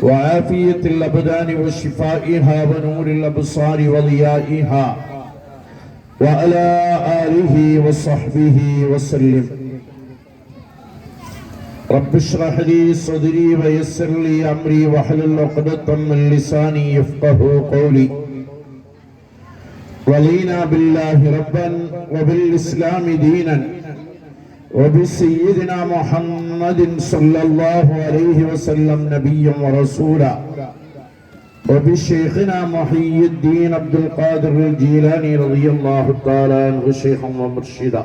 وعافية الأبدان وشفائها ونور الأبصار وضيائها وعلى آله وصحبه وسلم. رب اشرح لي صدري ويسر لي أمري واحلل عقدة من لساني يفقهوا قولي. رضينا بالله ربا وبالإسلام دينا وبسيدنا محمد صلى الله عليه وسلم نبيا ورسولا وبشيخنا محي الدين عبد القادر الجيلاني رضي الله تعالى عنه شيخا ومرشدا.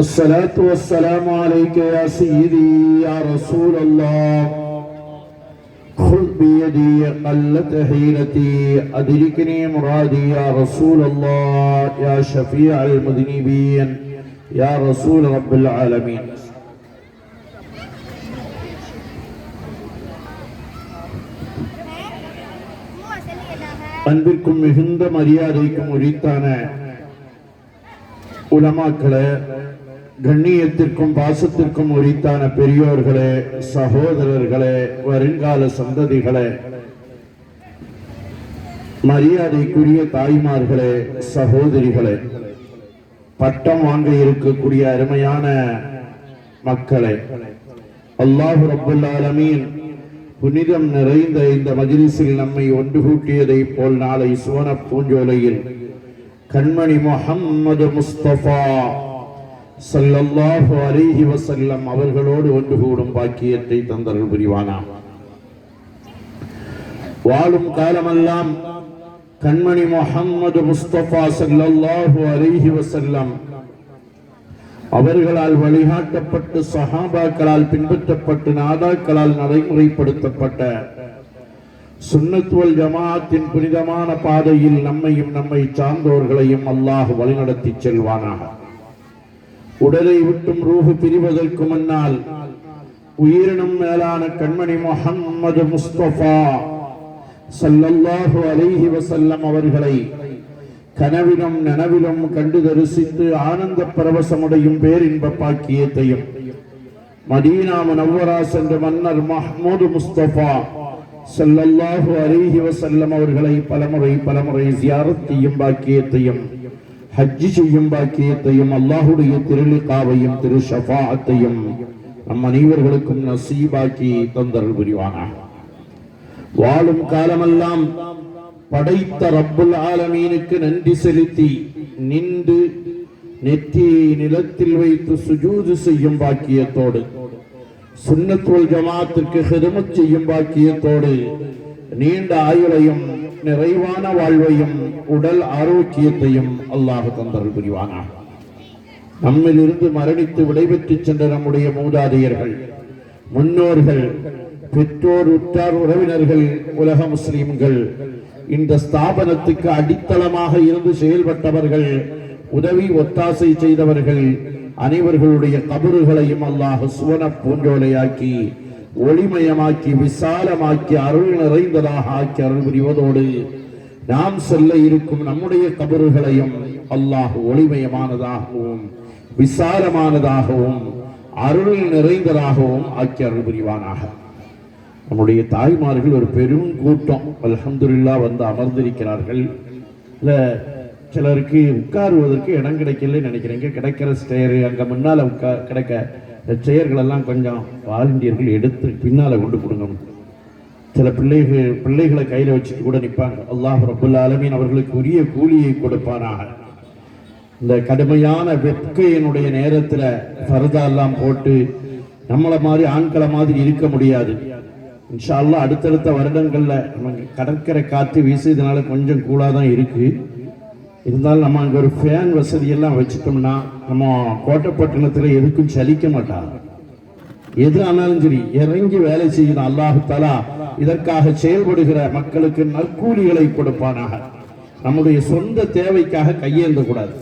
الصلاة والسلام عليك يا سيدي يا رسول الله. خذ بيدي قلت حيلتي أدركني مرادي يا رسول الله يا شفيع المذنبين يا رسول رب العالمين. அன்பிற்கும் மிகுந்த மரியாதைக்கும் உரித்தான உலமாக்களே, கண்ணியத்திற்கும் பாசத்திற்கும் உரித்தான பெரியோர்களே, சகோதரர்களே, வருங்கால சந்ததிகளே, மரியாதைக்குரிய தாய்மார்களே, சகோதரிகளே, பட்டம் வாங்க இருக்கக்கூடிய அருமையான மக்களே, அல்லாஹ் ரப்பல் ஆலமீன் புனிதம் நிறைந்த இந்த மஜ்லிஸில் நம்மை ஒன்று கூட்டியதை போல் நாளை சுவன பூஞ்சோலையில் கண்மணி முஹம்மது முஸ்தபா ஸல்லல்லாஹு அலைஹி வஸல்லம் அவர்களோடு ஒன்று கூடும் பாக்கியத்தை தந்தருள் புரிவானாம். வாழும் காலமெல்லாம் கண்மணி முஹம்மது முஸ்தபா ஸல்லல்லாஹு அலைஹி வஸல்லம் அவர்களால் வழிகாட்டப்பட்டு சஹாபாக்களால் பின்பற்றப்பட்டு நாதாக்களால் நடைமுறைப்படுத்தப்பட்ட சுன்னத் வல் ஜமாஅத்தின் புனிதமான பாதையில் நம்மையும் நம்மை சார்ந்தோர்களையும் அல்லாஹ் வழிநடத்தி செல்வானாக. உடலை விட்டும் ரூஹு பிரிவதற்கு முன்னால் உயிரினும் மேலான கண்மணி முஹம்மது முஸ்தபா ஸல்லல்லாஹு அலைஹி வஸல்லம் அவர்களை கனவிலும் நனவிலும் கண்டு தரிசித்து ஆனந்த பரவசமுடையும் பேரின்ப பாக்கியத்தையும் மதீனா முனவ்வரா சென்ற மன்னர் மஹ்மூது முஸ்தபா ஸல்லல்லாஹு அலைஹி வஸல்லம் அவர்களை பலமுறை ஜியாரத் செய்யும் பாக்கியத்தையும் ஹஜ் செய்யும் பாக்கியத்தையும் அல்லாஹ்வுடைய திருலிகாவையும் திரு ஷஃபாஅத்தையும் நம் அனைவர்களுக்கும் நசீபாக்கி தந்தருள் புரிவானாக. வாழும் காலமெல்லாம் படைத்த ரப்புல் ஆலமீனுக்கு நன்றி செலுத்தி நின்று நெற்றியை நிலத்தில் வைத்து சுஜூது செய்யும் பாக்கியத்தோடு சுன்னத் வல் ஜமாஅத்திற்கு ஹிதமத் செய்யும் பாக்கியத்தோடு நீண்ட ஆயுளையும் நிறைவான வாழ்வையும் உடல் ஆரோக்கியத்தையும் அல்லாஹ் தந்தருள் புரிவானாக. நம்மிலிருந்து மரணித்து விடைபெற்று சென்ற நம்முடைய மூதாதையர்கள், முன்னோர்கள், பெற்றோர், உற்றார், உறவினர்கள், உலக முஸ்லிம்கள், இந்த ஸ்தாபனத்துக்கு அடித்தளமாக இருந்து செயல்பட்டவர்கள், உதவி ஒத்தாசை செய்தவர்கள் அனைவர்களுடைய கபறுகளையும் அல்லாஹ் சுவன பூஞ்சோலையாக்கி ஒளிமயமாக்கி விசாலமாக்கி அருள் நிறைந்ததாக ஆக்கி அருள் புரிவதோடு நாம் செல்ல இருக்கும் நம்முடைய கபறுகளையும் அல்லாஹ் ஒளிமயமானதாகவும் விசாலமானதாகவும் அருள் நிறைந்ததாகவும் ஆக்கி அருள் புரிவானாக. நம்முடைய தாய்மார்கள் ஒரு பெரும் கூட்டம் அல்ஹம்துலில்லாஹ் வந்து அமர்ந்திருக்கிறார்கள். இல்லை, சிலருக்கு உட்காருவதற்கு இடம் கிடைக்கலன்னு நினைக்கிறேங்க. கிடைக்கிற ஸ்டேரு அங்கே முன்னால் கிடைக்க செயர்களெல்லாம் கொஞ்சம் வாலண்டியர்கள் எடுத்து பின்னால் கொண்டு கொடுங்கணும். சில பிள்ளைகளை கையில் வச்சுட்டு கூட நிற்பாங்க. அல்லாஹ் ரப்புல் ஆலமீன் அவர்களுக்கு உரிய கூலியை கொடுப்பானாக. இந்த கடுமையான வெட்கையினுடைய நேரத்தில் ஃபர்தா எல்லாம் போட்டு நம்மளை மாதிரி ஆண்களை மாதிரி இருக்க முடியாது. இன்ஷா அல்லாஹ் அடுத்தடுத்த வருடங்கள்ல நமக்கு கடற்கரை காற்று வீசுறதுனால கொஞ்சம் கூலாக தான் இருக்கு. இருந்தாலும் நம்ம அங்கே ஒரு ஃபேன் வசதியெல்லாம் வச்சுட்டோம்னா நம்ம கோட்டைப்பட்டினத்தில் எதுக்கும் சலிக்க மாட்டாங்க. எது ஆனாலும் சரி இறங்கி வேலை செய்யணும். அல்லாஹு தஆலா இதற்காக செயல்படுகிற மக்களுக்கு நற்கூலிகளை கொடுப்பானாக. நம்முடைய சொந்த தேவைக்காக கையேந்த கூடாது.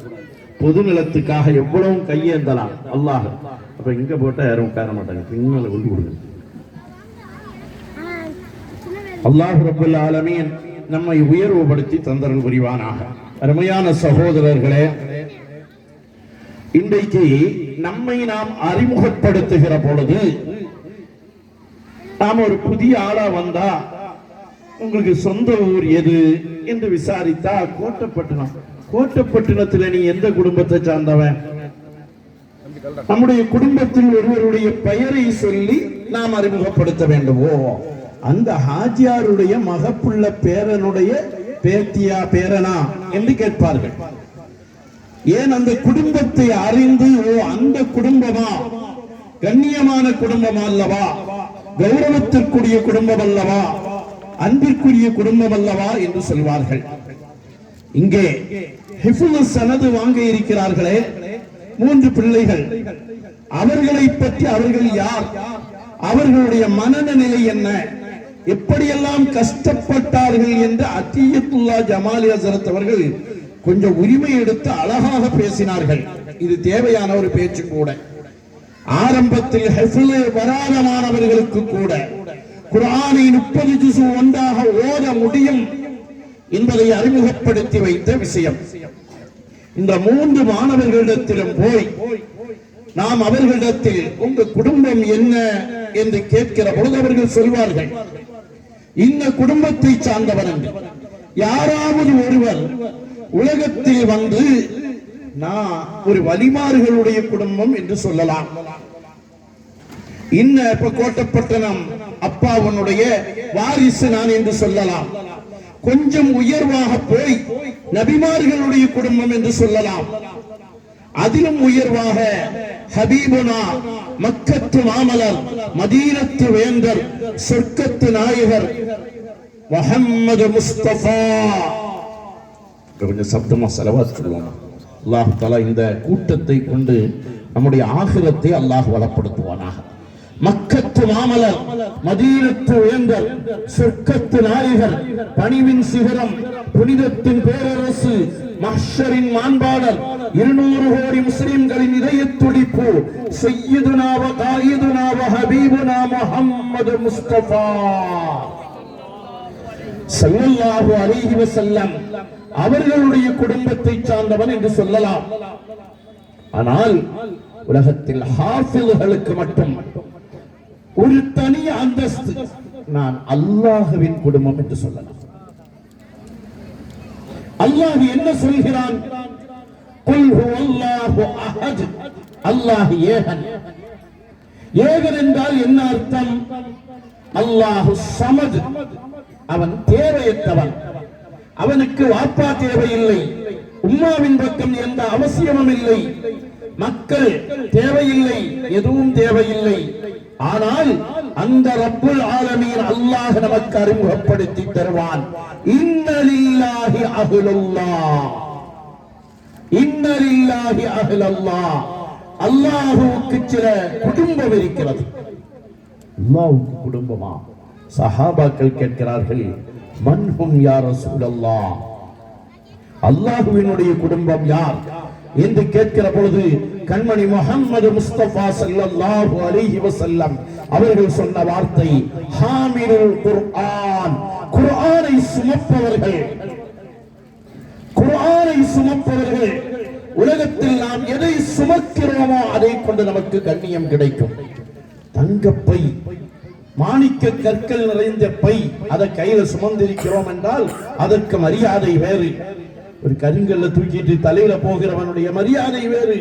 பொது நிலத்துக்காக எவ்வளவும் கையேந்தலாம். அல்லாஹ் அப்ப இங்க போட்டா யாரும் உட்கார மாட்டாங்க, பின்னால கொண்டு கொடுங்க. அல்லாஹ் ரப்பல் ஆலமீன் நம்மை உயர்வுபடுத்தி தந்தருள் புரிவானாக. அருமையான சகோதரர்களே, இன்றைக்கு நம்மை நாம் அறிமுகப்படுத்துகிற பொழுது நாம ஒரு புதிய ஆளா வந்தா உங்களுக்கு சொந்த ஊர் எது என்று விசாரித்தா கோட்டப்பட்டினம். கோட்டப்பட்டினத்துல நீ எந்த குடும்பத்தை சார்ந்தவன்? நம்முடைய குடும்பத்தில் ஒருவருடைய பெயரை சொல்லி நாம் அறிமுகப்படுத்த வேண்டுமோ? அந்த ஹாஜியாருடைய மகப்புள்ள பேரனுடைய பேத்தியா பேரனா என்று கேட்பார்கள். ஏன் அந்த குடும்பத்தை அறிந்து, ஓ அந்த குடும்பமா கண்ணியமான குடும்பம் அல்லவா, கௌரவத்திற்குரிய குடும்பம் அல்லவா, அன்பிற்குரிய குடும்பம் அல்லவா என்று சொல்வார்கள். இங்கே ஹிஃபுல் சனது வாங்க இருக்கிறார்களே 3 பிள்ளைகள், அவர்களை பற்றி அவர்கள் யார், அவர்களுடைய மனநிலை என்ன, எப்படியெல்லாம் கஷ்டப்பட்டார்கள் என்று அத்தியத்துல்லா ஜமாலி ஹஸரத் அவர்கள் கொஞ்சம் உரிமை எடுத்து அழகாக பேசினார்கள். இது தேவையான ஒரு பேச்சு கூட. ஆரம்பத்தில் ஹிஃபுல் வராத மாணவர்களுக்கு கூட குர்ஆனை 30 ஜுஸு ஒன்றாக ஓத முடியும் என்பதை அறிமுகப்படுத்தி வைத்த விஷயம். இந்த 3 மாணவர்களிடத்திலும் போய் நாம் அவர்களிடத்தில் உங்க குடும்பம் என்ன என்று கேட்கிற பொழுது அவர்கள் சொல்வார்கள், இந்த குடும்பத்தை சார்ந்தவர் என்று. யாராவது ஒருவர் உலகத்தில் வந்து நான் ஒரு வலிமார்களுடைய குடும்பம் என்று சொல்லலாம். இப்ப கோட்டப்பட்டினம் அப்பாவனுடைய வாரிசு நான் என்று சொல்லலாம். கொஞ்சம் உயர்வாக போய் நபிமார்களுடைய குடும்பம் என்று சொல்லலாம். அதிலும் உயர்வாக ஹபீபுனா, மக்கத்து மாமலர், மதீனத்து வேந்தர், சொர்க்கத்து நாயகர் முஹம்மது முஸ்தபா. கொஞ்சம் சப்தமா ஸலவாத் சொல்லுவாங்க. அல்லாஹ் தஆலா இந்த கூட்டத்தை கொண்டு நம்முடைய ஆகிரத்தை அல்லாஹ் வளப்படுத்துவானாக. மக்கத்து மாமலர், மதீனத்து வேந்தர், சொர்க்கத்து நாயகர், பணிவின் சிகரம், புனிதத்தின் பேரரசு, மஹ்ஷரின் மாண்பாளர், 200 கோடி முஸ்லிம்களின் இதய துடிப்பு, சய்யிதுனா வ காயிதுனா வ ஹபீபுனா முஹம்மது முஸ்தபா ஸல்லல்லாஹு அலைஹி வஸல்லம் அவர்களுடைய குடும்பத்தை சார்ந்தவன் என்று சொல்லலாம். ஆனால் உலகத்தில் ஹாஃபில்களுக்கு மட்டும் ஒரு தனி அந்தஸ்து, நான் அல்லாஹ்வின் குடும்பம் என்று சொல்லலாம். அல்லாஹ் என்ன சொல்கிறான்? குல் ஹுவல்லாஹு அஹத், அல்லாஹ் ஏகன். ஏகன் என்றால் என்ன அர்த்தம்? அல்லாஹு ஸமத், அவன் தேவையற்றவன். அவனுக்கு வாப்பா தேவையில்லை, உம்மாவின் பக்கம் எந்த அவசியமும் இல்லை, மக்கள் தேவையில்லை, எதுவும் தேவையில்லை. ஆனால் அந்த ரப்புல் ஆலமீன் அல்லாஹ் நமக்கு அறிமுகப்படுத்தி தருவான். இன்னலில்லாஹி அஹ்லுல்லாஹ், இன்னலில்லாஹி அஹ்லுல்லாஹ். அல்லாஹ்வுக்கு சில குடும்பம் இருக்கிறது. அல்லாஹ்வுக்கு குடும்பமா? சஹாபாக்கள் கேட்கிறார்கள், மன்ஹும் யா ரசூலல்லாஹ், அல்லாஹ்வினுடைய குடும்பம் யார் என்று கேட்கிற பொழுது கண்மணி முஹம்மது முஸ்தபா ஸல்லல்லாஹு அலைஹி வஸல்லம் அவர்கள் சொன்ன வார்த்தை ஹாமிலுல் குர்ஆன், குர்ஆனை சுமப்பவர்கள். குர்ஆனை சுமப்பவர்கள். உலகத்தில் நாம் எதை சுமக்கிறோமோ அதை கொண்டு நமக்கு கண்ணியம் கிடைக்கும். தங்கப்பை, மாணிக்க கற்கள் நிறைந்த பை, அதை கையில சுமந்திருக்கிறோம் என்றால் அதற்கு மரியாதை வேறு. ஒரு கருங்கல்ல தூக்கிட்டு தலையில போகிறவனுடைய மரியாதை வேறு.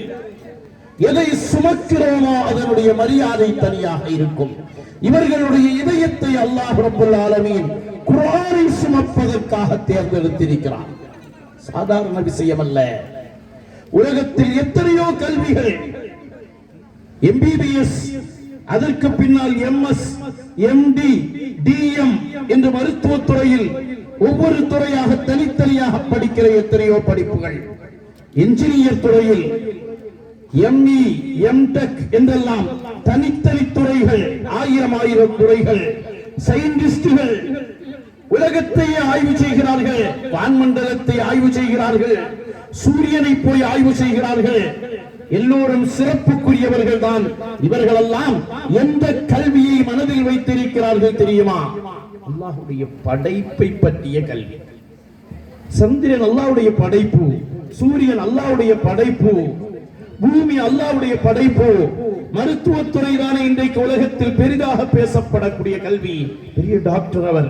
எதை சுமக்கிறோமோ அதனுடைய மரியாதை தனியாக இருக்கும். இவர்களுடைய இதயத்தை அல்லாஹ் ரப்பல் ஆலமீன் குர்ஆனை சுமப்பதற்காக தேர்ந்தெடுத்திருக்கிறான். சாதாரண விஷயம் அல்ல. உலகத்தில் எத்தனையோ கல்விகள், MBBS, அதற்கு பின்னால் MS, MD, DM என்று மருத்துவத்துறையில் ஒவ்வொரு துறையாக தனித்தனியாக படிக்கிற எத்தனையோ படிப்புகள். இன்ஜினியர் துறையில் ME, MTech என்றெல்லாம் தனித்தனி துறைகள், 1000 துறைகள். சயின்டிஸ்டுகள் உலகத்தையே ஆய்வு செய்கிறார்கள், வான்மண்டலத்தை ஆய்வு செய்கிறார்கள், சூரியனை போய் ஆய்வு செய்கிறார்கள். எல்லோரும் சிறப்புக்குரியவர்கள் தான். இவர்களெல்லாம் எந்த கல்வியை மனதில் வைத்திருக்கிறார்கள் தெரியுமா? அல்லாஹ்வுடைய படைப்பை பற்றிய கல்வி. சந்திரன் அல்லாஹ்வுடைய படைப்பு, சூரியன் அல்லாஹ்வுடைய படைப்பு, பூமி அல்லாஹ்வுடைய படைப்பு, மருத்துவத்துறை தானே இன்றைக்கு உலகத்தில் பெரிதாக பேசப்படக்கூடிய கல்வி. பெரிய டாக்டர் அவர்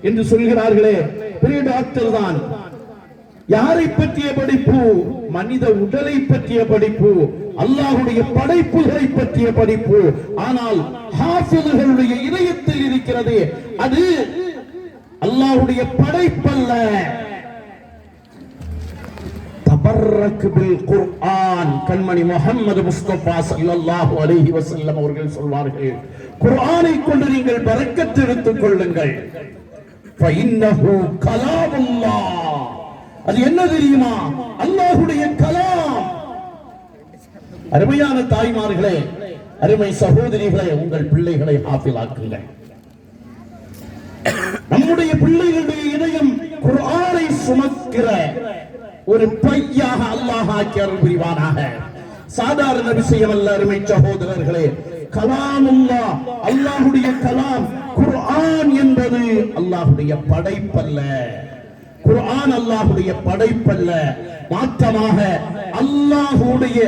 என்று சொல்கிறார்களே, பெரிய டாக்டர் தான். யாரை பற்றிய படிப்பு? மனித உடலை பற்றிய படிப்பு, அல்லாஹ்வுடைய படைப்புகளை பற்றிய படிப்பு. ஆனால் ஹாஃபிதுகளுடைய இதயத்தில் இருக்கிறது, அது அல்லாஹ்வுடைய படைப்பல்ல. தபர்ரக் பில் குர்ஆன், கண்மணி முஹம்மது முஸ்தபா ஸல்லல்லாஹு அலைஹி வஸல்லம் அவர்கள் சொல்வார்கள், குர்ஆனை கொண்டு நீங்கள் பரக்கத் எடுத்துக் கொள்ளுங்கள். ஃபஇன்னஹு கலாமுல்லாஹ், அது என்ன தெரியுமா? அல்லாஹ்வுடைய கலாம். அருமையான தாய்மார்களே, அருமை சகோதரிகளே, உங்கள் பிள்ளைகளை ஹாஃபிலாக்குங்கள். நம்முடைய பிள்ளைகளுடைய இதயம் குர்ஆனை சுமக்கிற ஒரு பையாக அல்லாஹ் ஆக்கி அருள் புரிவானாக. சாதாரண விஷயம் அல்ல அருமை சகோதரர்களே. கலாமுல்லாஹ், அல்லாஹ்வுடைய கலாம். குர்ஆன் என்பது அல்லாஹ்வுடைய படைப்பல்ல. குர்ஆன் அல்லாஹ்வுடைய படைப்பல்ல, மாற்றமாக அல்லாஹ்வுடைய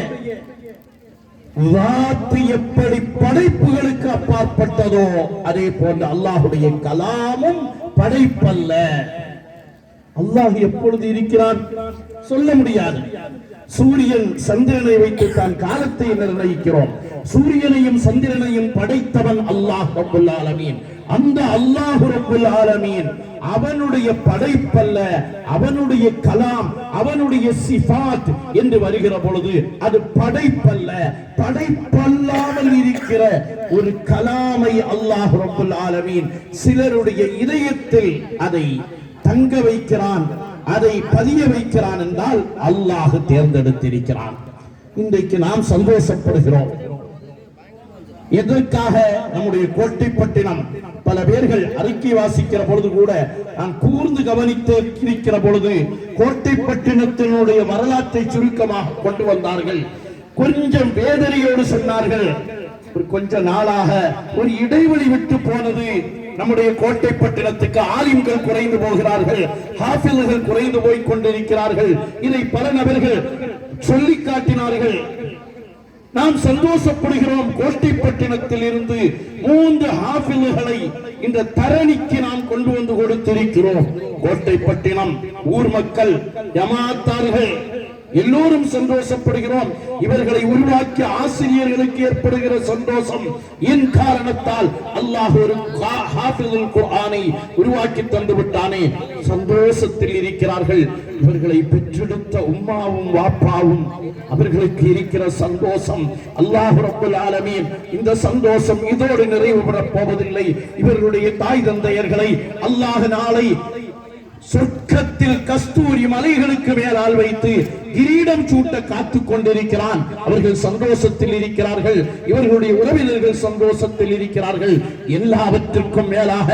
வாத்து எப்படி படைப்புகளுக்கு அப்பாற்பட்டதோ அதே போன்று அல்லாஹ்வுடைய கலாமும் படைப்பல்ல. அல்லாஹ் எப்பொழுது இருக்கிறான் சொல்ல முடியாது. சூரியன் சந்திரனை வைத்து தான் காலத்தை நிர்ணயிக்கிறோம். சூரியனையும் சந்திரனையும் படைத்தவன் அல்லாஹ் ரப்புல் ஆலமீன். அந்த அல்லாஹ் ரப்புல் ஆலமீன் அவனுடைய படைப்பல்ல, அவனுடைய கலாம், அவனுடைய சிஃபாத் என்று வருகிற பொழுது அது படைப்பல்ல. படைப்பல்லாமல் இருக்கிற ஒரு கலாமை அல்லாஹ் ரப்புல் ஆலமீன் சிலருடைய இதயத்தில் அதை தங்க வைக்கிறான், அதை பதிய வைக்கிறான் என்றால் அல்லாஹ் தேர்ந்தெடுத்திருக்கிறான். இன்றைக்கு நாம் சந்தோஷப்படுகிறோம். எதற்காக? நம்முடைய கோட்டைப்பட்டினம் பல பேர்கள் அறிக்கை வாசிக்கிற பொழுது கூட நான் கூர்ந்து கவனித்து இருக்கிற பொழுது கோட்டைப்பட்டினத்தினுடைய வரலாற்றை சுருக்கமாக கொண்டு வந்தார்கள். கொஞ்சம் வேதனையோடு சொன்னார்கள், ஒரு கொஞ்ச நாளாக ஒரு இடைவெளி விட்டு போனது. நம்முடைய கோட்டைப்பட்டினத்துக்கு ஆலிம்கள் குறைந்து போகிறார்கள், ஹாஃபிதுகள் குறைந்து போய் கொண்டிருக்கிறார்கள். இதை பல நபர்கள் சொல்லி காட்டினார்கள். நாம் சந்தோஷப்படுகிறோம். கோட்டைப்பட்டினத்தில் இருந்து 3 ஹாஃபிதுகளை இந்த தரணிக்கு நாம் கொண்டு வந்து கொடுத்திருக்கிறோம். கோட்டைப்பட்டினம் ஊர் மக்கள், ஜமாத்தார்கள் எல்லோரும் சந்தோஷப்படுகிறோம். இவர்களை உருவாக்கிய ஆசிரியர்களுக்கு ஏற்படுகிற சந்தோஷம் என் காரணத்தால் அல்லாஹ் ஒரு ஹாஃபிதுல் குர்ஆனை உருவாக்கி தந்து விட்டானே, சந்தோஷத்தில் இருக்கிறார்கள். இவர்களை பெற்றெடுத்த உம்மாவும் வாப்பாவும் அவர்களுக்கு இருக்கிற சந்தோஷம். அல்லாஹ் ரப்புல் ஆலமீன் இந்த சந்தோஷம் இதோடு நிறைவு பெறப் போவதில்லை. இவர்களுடைய தாய் தந்தையர்களை அல்லாஹ் நாளை சொர்க்கத்தில் கஸ்தூரி மலைகளுக்கு மேலால் வைத்து கிரீடம் சூட்ட காத்துக் கொண்டிருக்கிறான். அவர்கள் சந்தோஷத்தில் இருக்கிறார்கள், இவர்களுடைய உறவினர்கள் சந்தோஷத்தில் இருக்கிறார்கள். எல்லாவற்றிற்கும் மேலாக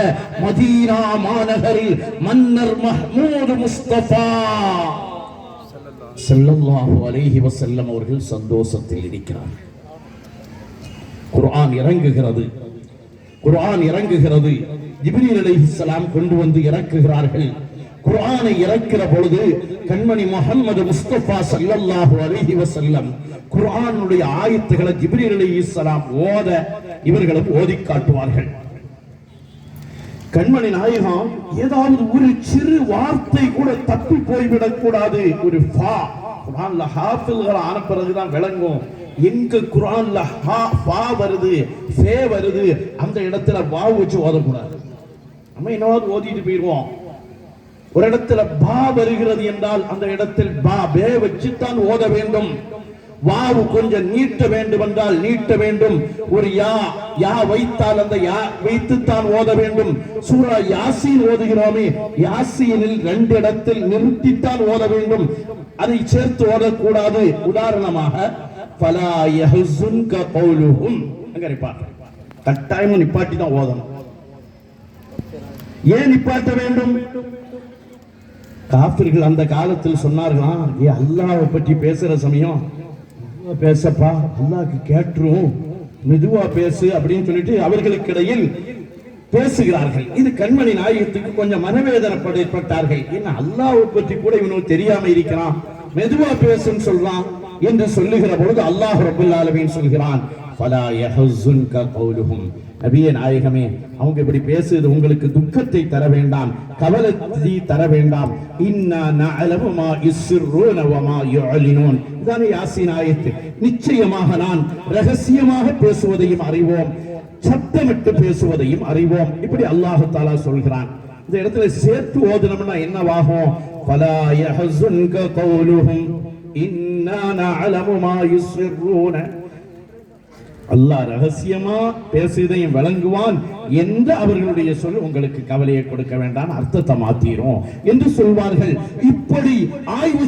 மதீனா மாநகரில் மன்னர் மஹ்மூத் முஸ்தபா ஸல்லல்லாஹு அலைஹி வஸல்லம் அவர்கள் சந்தோஷத்தில் இருக்கிறார்கள். குர்ஆன் இறங்குகிறது, குர்ஆன் இறங்குகிறது. ஜிப்ரீல் அலைஹிஸ்ஸலாம் கொண்டு வந்து இறக்குகிறார்கள். குர்ஆனை இறக்கிற பொழுது கண்மணி முஹம்மது முஸ்தபா ஸல்லல்லாஹு அலைஹி வஸல்லம் குர்ஆனுடைய ஆயத்துக்களை ஜிப்ரீல் அலைஹிஸ்ஸலாம் ஓத இவர்களும் ஓதி காட்டுவார்கள். கண்மணி நாயகம் ஏதாவது ஒரு சிறு வார்த்தை கூட தப்பி போய்விடக் கூடாது. ஒரு ஃபா குர்ஆன்ல ஹாஃபில்கள் ஆன பிறகுதான் விளங்கும். எங்க குர்ஆன்ல ஃபா வருது, ஃபே வருது, அந்த இடத்துல வா வச்சு ஓதக்கூடாது. நம்ம என்னவாவது ஓதிட்டு போயிடுவோம். ஒரு இடத்துல பா வருகிறது என்றால் அந்த இடத்தில் பா பே வச்சுத்தான் ஓத வேண்டும். வாவு கொஞ்சம் நீட்ட வேண்டும் என்றால் நீட்ட வேண்டும். ஒரு யா வைத்தால் அந்த யா வைத்துத்தான் ஓத வேண்டும். சூரா யாசீன் ஓதுகிறோமே, யாசீனில் 2 இடத்தில் நிறுத்தித்தான் ஓத வேண்டும், அதை சேர்த்து ஓதக்கூடாது. உதாரணமாக ஃபலா யஹ்ஸுன்க கௌலுஹும், அங்க நிப்பாட்டு, கட்டாயமா நிப்பாட்டி தான் ஓதணும். ஏன் நிப்பாட்ட வேண்டும்? காஃபிர்கள் அந்த காலத்தில் சொன்னார்களாம், அல்லாஹ்வை பற்றி பேசுற சமயம் பேசப்பா, அல்லாஹ்க்கு கேட்டுரும், மெதுவா பேசு அப்படின்னு சொல்லிட்டு அவர்களுக்கு இடையில் பேசுகிறார்கள். இது கண்மணி நாயகத்துக்கு கொஞ்சம் மனவேதனைப்பட்டார்கள். என்ன அல்லாஹ்வை பற்றி கூட இவனுக்கு தெரியாம இருக்கிறான், மெதுவா பேசுன்னு சொல்றான் என்று சொல்லுகிற பொழுது அல்லாஹ் ரப்புல் ஆலமீன் சொல்கிறான், ஃபலா யஹுஸுன்க கௌலுஹும். நபியே நாயகமே, அவங்க இப்படி பேசுறது உங்களுக்கு துக்கத்தை தர வேண்டாம், கவலையை தர வேண்டாம். இன்னா நஅலமு மா யுஸ்ஸிரூன வ மா யுஅலினூன். இதானே யாசீன் ஆயத்து. நிச்சயமாக நான் ரகசியமாக பேசுவதையும் அறிவோம், சத்தமிட்டு பேசுவதையும் அறிவோம். இப்படி அல்லாஹ் தஆலா சொல்கிறான். இந்த இடத்துல சேர்த்து ஓதணும்னா என்னவாகும்? ஃபலா யஹுஸுன்க கௌலுஹும் இன்னா நஅலமு மா யுஸ்ஸிரூன. அல்லாஹ் ரகசியமா பேசுவதையும் விளங்குவான் என்று அவர்களுடைய சொல் உங்களுக்கு கவலையை கொடுக்க வேண்டாம், அர்த்தத்தை மாத்திரும் என்று சொல்வார்கள். இப்படி ஆய்வு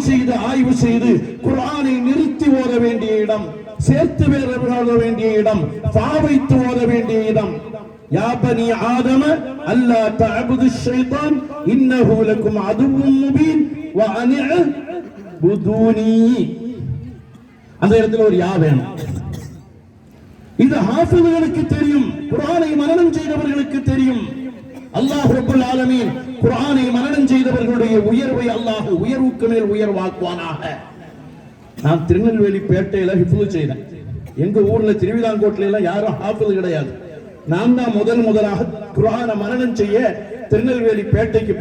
செய்து குர்ஆனை நிறுத்தி ஓத வேண்டிய இடம், சேர்த்து ஓத வேண்டிய இடம், பாவைத்து ஓத வேண்டிய இடம். யா பனி ஆதம அல்லா தஅபுது ஷைத்தான் இன்னஹு லக்கும் அதுவும் முபீன் வ அனிஅபுதூனி. அந்த இடத்துல ஒரு யா வேணும். இது ஹாஃபிதுகளுக்கு தெரியும், குர்ஆனை மனனம் செய்தவர்களுக்கு தெரியும். அல்லாஹ் ரப்பல் ஆலமீன் குர்ஆனை மனனம் செய்தவர்களுடைய உயர்வை அல்லாஹ் உயர்வுக்கு மேல் உயர்வாக்குவானாக. நான் திருநெல்வேலி பேட்டையில ஹிஃப்து செய்தேன். எங்க ஊர்ல திருவிதாங்கோட்டில எல்லாம் யாரும் ஹாஃபிது கிடையாது. நான் தான் முதலாக குர்ஆனை மனனம் செய்ய திருநெல்வேலி பேட்டைக்கு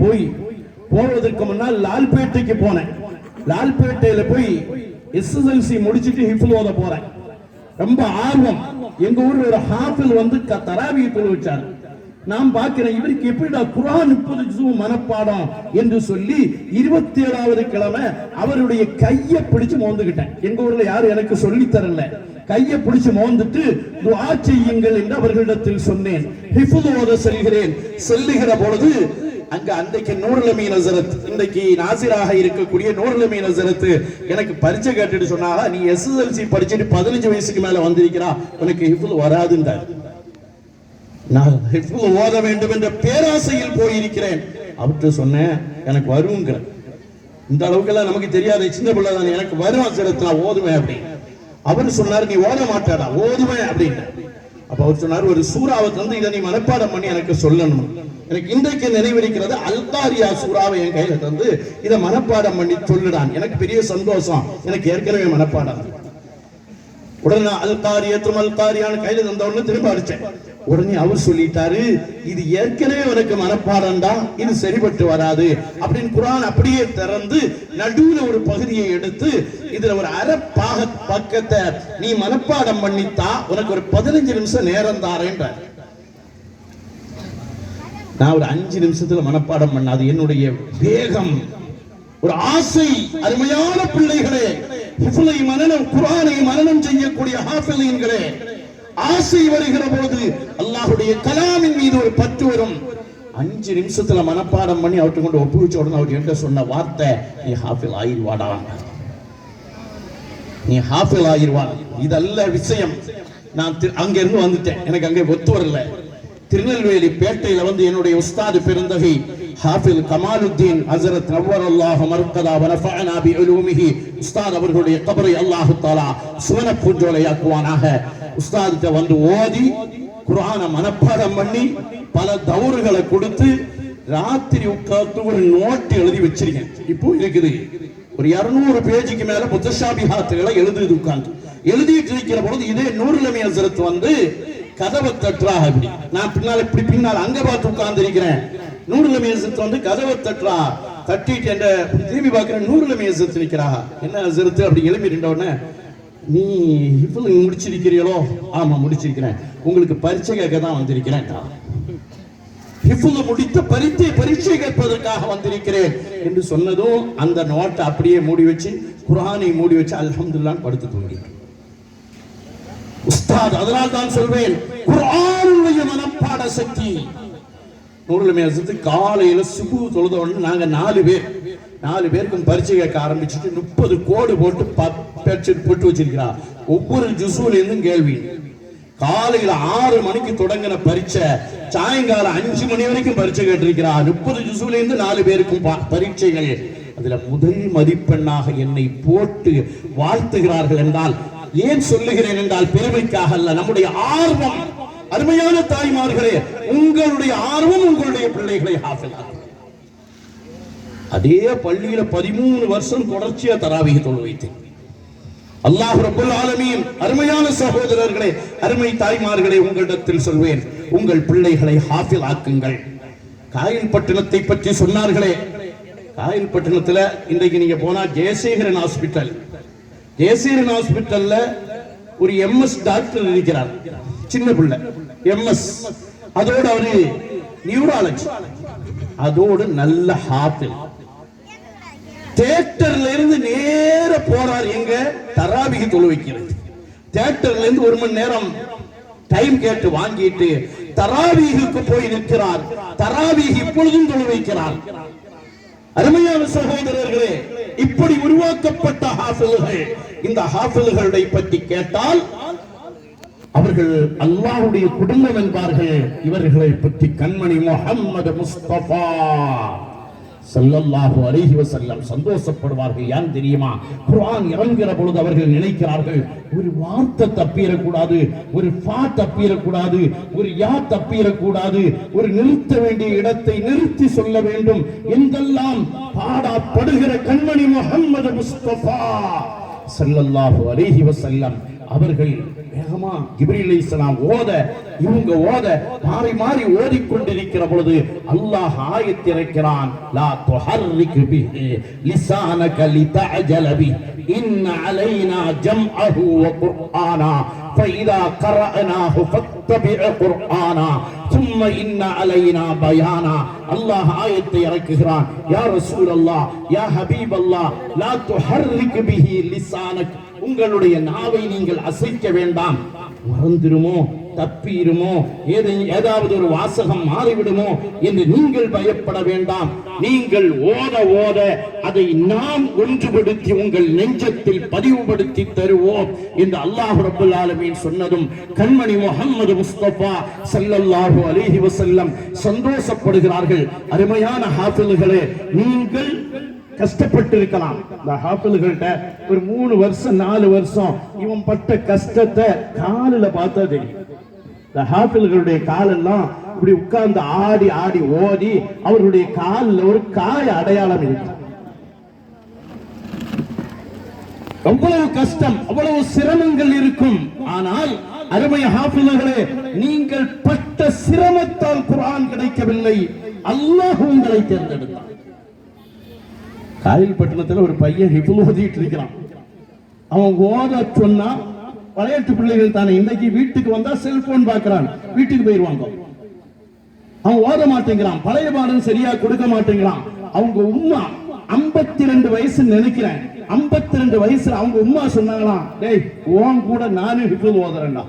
போவதற்கு முன்னால் லால்பேட்டைக்கு போனேன். லால்பேட்டையில போய் எஸ்எஸ்எல்சி முடிச்சிட்டு ஹிஃப்து ஓத போறேன். ரொம்ப ஆர்வம். எங்க ஊர்ல ஒரு ஹாஃபில் வந்து தராவியை தொழ வச்சார். நான் பார்க்கிறேன், இவருக்கு எப்படிடா குர்ஆன் 30 ஜுஸு மனப்பாடம் என்று சொல்லி 27வது கிழமை அவருடைய கையை பிடிச்சு மோந்துக்கிட்டேன். எங்க ஊர்ல யாரும் எனக்கு சொல்லி தரல. கையை பிடிச்சு மோந்துட்டு துஆ செய்யுங்கள் என்று அவர்களிடத்தில் சொன்னேன். ஹிஃப்து ஓத செல்லுகிற பொழுது அங்க அன்றைக்கு நூருல் அமீன் ஹஸரத், இன்றைக்கு நாசிராக இருக்கக்கூடிய நூருல் அமீன் ஹஸரத் எனக்கு பரிச்சை கேட்டுட்டு சொன்னாங்க, நீ எஸ்எஸ்எல்சி படிச்சுட்டு 15 வயசுக்கு மேல வந்திருக்கிறா, உனக்கு ஹிஃப்து வராதுன்றார். நான் ஹிஃப்து ஓத வேண்டும் என்ற பேராசையில் போயிருக்கிறேன். அவர்கிட்ட சொன்னேன், எனக்கு வருங்கிற. இந்த அளவுக்கெல்லாம் நமக்கு தெரியாது, சின்ன பிள்ளை தான், எனக்கு வரும் ஹஸரத், நான் ஓதுவேன் அப்படி. அவர் சொன்னார், நீ ஓத மாட்டாடா, ஓதுவேன் அப்படின்னு. அப்ப அவர் சொன்னார், ஒரு சூறாவை தந்து இதை நீ மனப்பாடம் பண்ணி எனக்கு சொல்லணும். எனக்கு இன்றைக்கு நினைவிருக்கிறது, அல்காரியா சூறாவை என் கையில தந்து இதை மனப்பாடம் பண்ணி சொல்லுடான். எனக்கு பெரிய சந்தோஷம், எனக்கு ஏற்கனவே மனப்பாடம். உடனே அல்காரியான்னு கையில தந்த உடனே திரும்ப அடிச்சேன். உடனே அவர் சொல்லிட்டாரு, இது ஏற்கனவே உனக்கு மனப்பாடம் தான், இது சரிபட்டு வராது அப்படின்னு குர்ஆன் அப்படியே திறந்து நடுவுல ஒரு பகுதியை எடுத்து இதுல ஒரு அரை பக்கத்தை நீ மனப்பாடம் பண்ணித்தா உனக்கு ஒரு 15 நிமிஷம் நேரம் தாரேன்ற. நான் ஒரு 5 நிமிஷத்துல மனப்பாடம் பண்ணாது என்னுடைய வேகம், ஒரு ஆசை. அருமையான பிள்ளைகளே, ஹிஃப்லை மனனம், குர்ஆனை மனனம் செய்யக்கூடிய ஹாஃபிலீன்களே, ஆசை வருகிற போது அல்லாஹ்வுடைய கலாமின் மீது ஒரு பற்று வரும். 5 நிமிஷத்துல மனப்பாடம் பண்ணி அவர்கிட்ட கொண்டு ஒப்புவிச்ச உடனே அவர் என்கிட்ட சொன்ன வார்த்தை, நீ ஹாஃபில் ஆயிடுவாடா, நீ ஹாஃபில் ஆயிடுவா. இதல்ல விஷயம். நான் அங்க இருந்து வந்துட்டேன், எனக்கு அங்கே ஒத்து வரல. திருநெல்வேலி பேட்டையில வந்து என்னுடைய உஸ்தாது பெருந்தகை ஹாஃபில் கமாலுத்தீன் ஹஸரத் நவ்வரல்லாஹு மர்கதா வ நஃபஅனா பி உலூமிஹி உஸ்தாத் அவர்களுடைய கபரை அல்லாஹ் தஆலா சுவன பூஞ்சோலையாக்குவானாக. உஸ்தாதிட்ட வந்து ஓதி குர்ஆனை மனப்பாடம் பண்ணி பல தௌர்களை கொடுத்து ராத்திரி உட்கார்ந்து ஒரு நோட் எழுதி வச்சிருக்கேன். இப்போ இருக்குது ஒரு 200 பேஜுக்கு மேல முத்தஷாபிஹாத்துகளை எழுதுது. உட்கார்ந்து எழுதிட்டு இருக்கிற பொழுது இதே நூருல் அமீன் ஹஸரத் வந்து கதவை தட்டுறா. அப்படி நான் பின்னால் அங்க பார்த்து உட்கார்ந்து இருக்கிறேன். நூருல் அமீன் ஹஸரத் வந்து கதவை தட்டுறா. தட்டிட்டு என்ற திரும்பி பார்க்கிறேன், நூருல் அமீன் ஹஸரத் நிற்கிறாங்க. என்ன ஹஸரத் அப்படி எழுப்பி நின்ற உடனே, நீ ஹிஃப்து முடிச்சிருக்கிறீங்களோ? ஆமா முடிச்சிருக்கிறேன். உங்களுக்கு பரீட்சை கேட்க தான் வந்திருக்கிறேன். ஹிஃப்து முடித்த பரீட்சை கேட்பதற்காக வந்திருக்கிறேன் என்று சொன்னதும் அந்த நோட்டை அப்படியே மூடி வச்சு குர்ஆனை மூடி வச்சு அல்ஹம்துலில்லாஹ் படுத்து தூங்கிட்டேன். உஸ்தாத், அதனால் தான் சொல்வேன், குர்ஆனுடைய மனப்பாட சக்தி. நூருல் அமீன் ஹஸரத் காலையில சுபு தொழுத உடனே நாங்க 4 பேருக்கும் பரீட்சை கேட்க ஆரம்பிச்சுட்டு 30 கோடு போட்டு போட்டு வச்சிருக்கிறார். ஒவ்வொரு ஜுஸுல இருந்தும் கேள்வி. காலையில 6 மணிக்கு தொடங்கின பரீட்சை சாயங்காலம் 5 மணி வரைக்கும் பரீட்சை கேட்டிருக்கிறார். 30 ஜுஸுல இருந்து 4 பேருக்கும் பரீட்சைகள். அதுல முதல் மதிப்பெண்ணாக என்னை போட்டு வாழ்த்துகிறார்கள் என்றால் ஏன் சொல்லுகிறேன் என்றால் பெருமைக்காக அல்ல, நம்முடைய ஆர்வம். அருமையான தாய்மார்களே, உங்களுடைய ஆர்வம் உங்களுடைய பிள்ளைகளை ஹாஃபிலாக. அதே பள்ளியில 13 வருஷம் தொடர்ச்சியா தராவீஹ் தொழ வைத்தேன். அல்லாஹ் ரப்பல் ஆலமீன். அருமையான சகோதரர்களே, அருமை தாய்மார்களே, உங்களிடத்தில் சொல்வேன், உங்கள் பிள்ளைகளை ஹாஃபில் ஆக்குங்கள். காயல்பட்டினத்தை பற்றி சொன்னார்களே, காயல்பட்டினத்துல இன்றைக்கு நீங்க போனா ஜெயசேகரன் ஹாஸ்பிட்டல்ல ஒரு எம்எஸ் டாக்டர் இருக்கிறார், சின்ன பிள்ளை எம்எஸ், அதோடு அவரு நியூராலஜி, அதோடு நல்ல ஹாஃபில். தியேட்டர்ல இருந்து நேர போறார், எங்க தராவிஹ் தொழுவிக்கிறது. தியேட்டர்ல இருந்து 1 மணி நேரம் டைம் கேட்டு வாங்கிட்டு தராவீஹுக்கு போய் நிற்கிறார். தராவீஹ் இப்பொழுதும் தொழுவிக்கிறார். அருமையான சகோதரர்களே, இப்படி உருவாக்கப்பட்ட ஹாஃபில்கள், இந்த ஹாஃபில்களை பற்றி கேட்டால் அவர்கள் அல்லாஹ்வுடைய குடும்பம் என்பார்கள். இவர்களை பற்றி கண்மணி முஹம்மது முஸ்தபா ஸல்லல்லாஹு அலைஹி வஸல்லம் சந்தோஷப்படுவார்கள். ஏன் தெரியுமா? குர்ஆன் இறங்குகிற பொழுது அவர்கள் நினைக்கிறார்கள், ஒரு வார்த்தை தப்பிடக்கூடாது, ஒரு ஃபா தப்பிடக்கூடாது, ஒரு யா தப்பிடக்கூடாது, ஒரு நிறுத்த வேண்டிய இடத்தை நிறுத்தி சொல்ல வேண்டும் என்றெல்லாம் பாடப்படுகிற கண்மணி முஹம்மது முஸ்தபா ஸல்லல்லாஹு அலைஹி வஸல்லம் அவர்கள் வேகமா ஜிப்ரீல் அலைஹிஸ்ஸலாம் ஓத, இவங்க ஓத, மாறி மாறி ஓதிக்கொண்டிருக்கிற பொழுது அல்லாஹ் ஆயத் இறக்கிறான், லா துஹர்ரிக் பிஹி லிசானக லிதஅஜல பிஹி இன் அலைனா ஜம்அஹு வ குர்ஆனா ஃபஇதா கரஅனாஹு ஃபத்தபிஅ குர்ஆனா ثم إن علينا بيانا. அல்லாஹ் ஆயத்தை இறக்குகிறான், யா ரசூலல்லாஹ், யா ஹபீபல்லாஹ், லா துஹர்ரிக் பிஹி லிசானக, உங்களுடைய நாவை நீங்கள் அசைக்க வேண்டாம், மறந்துருமோ, தப்பிடுமோ, ஏதாவது ஒரு வாசகம் மாறிவிடுமோ என்று நீங்கள் பயப்பட வேண்டாம். நீங்கள் ஓத ஓத அதை நாம் ஒன்றுபடுத்தி உங்கள் நெஞ்சத்தில் பதிவுபடுத்தி தருவோம் என்று அல்லாஹ் ரப்பல் ஆலமீன் சொன்னதும் கண்மணி முஹம்மது முஸ்தபா ஸல்லல்லாஹு அலைஹி வஸல்லம் சந்தோஷப்படுகிறார்கள். அருமையான ஹாஃபில்களே, நீங்கள் கஷ்டப்பட்டு இருக்கலாம். இந்த ஹாஃபில்கள்ட்ட ஒரு 3 வருஷம் 4 வருஷம் இவன் பட்ட கஷ்டத்தை காலில பார்த்தா தெரியும். இந்த ஹாஃபில்களுடைய காலெல்லாம் இப்படி உட்கார்ந்து ஆடி ஆடி ஓடி அவருடைய காலில் ஒரு காய அடையாளம் இருக்கு. அவ்வளவு கஷ்டம், அவ்வளவு சிரமங்கள் இருக்கும். ஆனால் அருமை ஹாஃபில்களே, நீங்கள் பட்ட சிரமத்தால் குர்ஆன் கிடைக்கவில்லை, அல்லாஹ் உங்களை தேர்ந்தெடுத்தார். காயல்பட்டினத்தில் ஒரு பையன் ஹிஃபுல் ஓதிட்டு இருக்கிறான். அவன் ஓத சொன்னா விளையாட்டு பிள்ளைகள் தானே, இன்னைக்கு வீட்டுக்கு வந்தா செல்போன் பார்க்கிறான், வீட்டுக்கு போயிருவாங்க. அவன் ஓத மாட்டேங்கிறான், பழைய பாடம் சரியா கொடுக்க மாட்டேங்கிறான். அவங்க உம்மா 52 வயசு நினைக்கிறேன், 52 வயசுல அவங்க உம்மா சொன்னாங்களாம், டேய் உன் கூட நானும் ஹிஃபுல் ஓதுறேன்டா,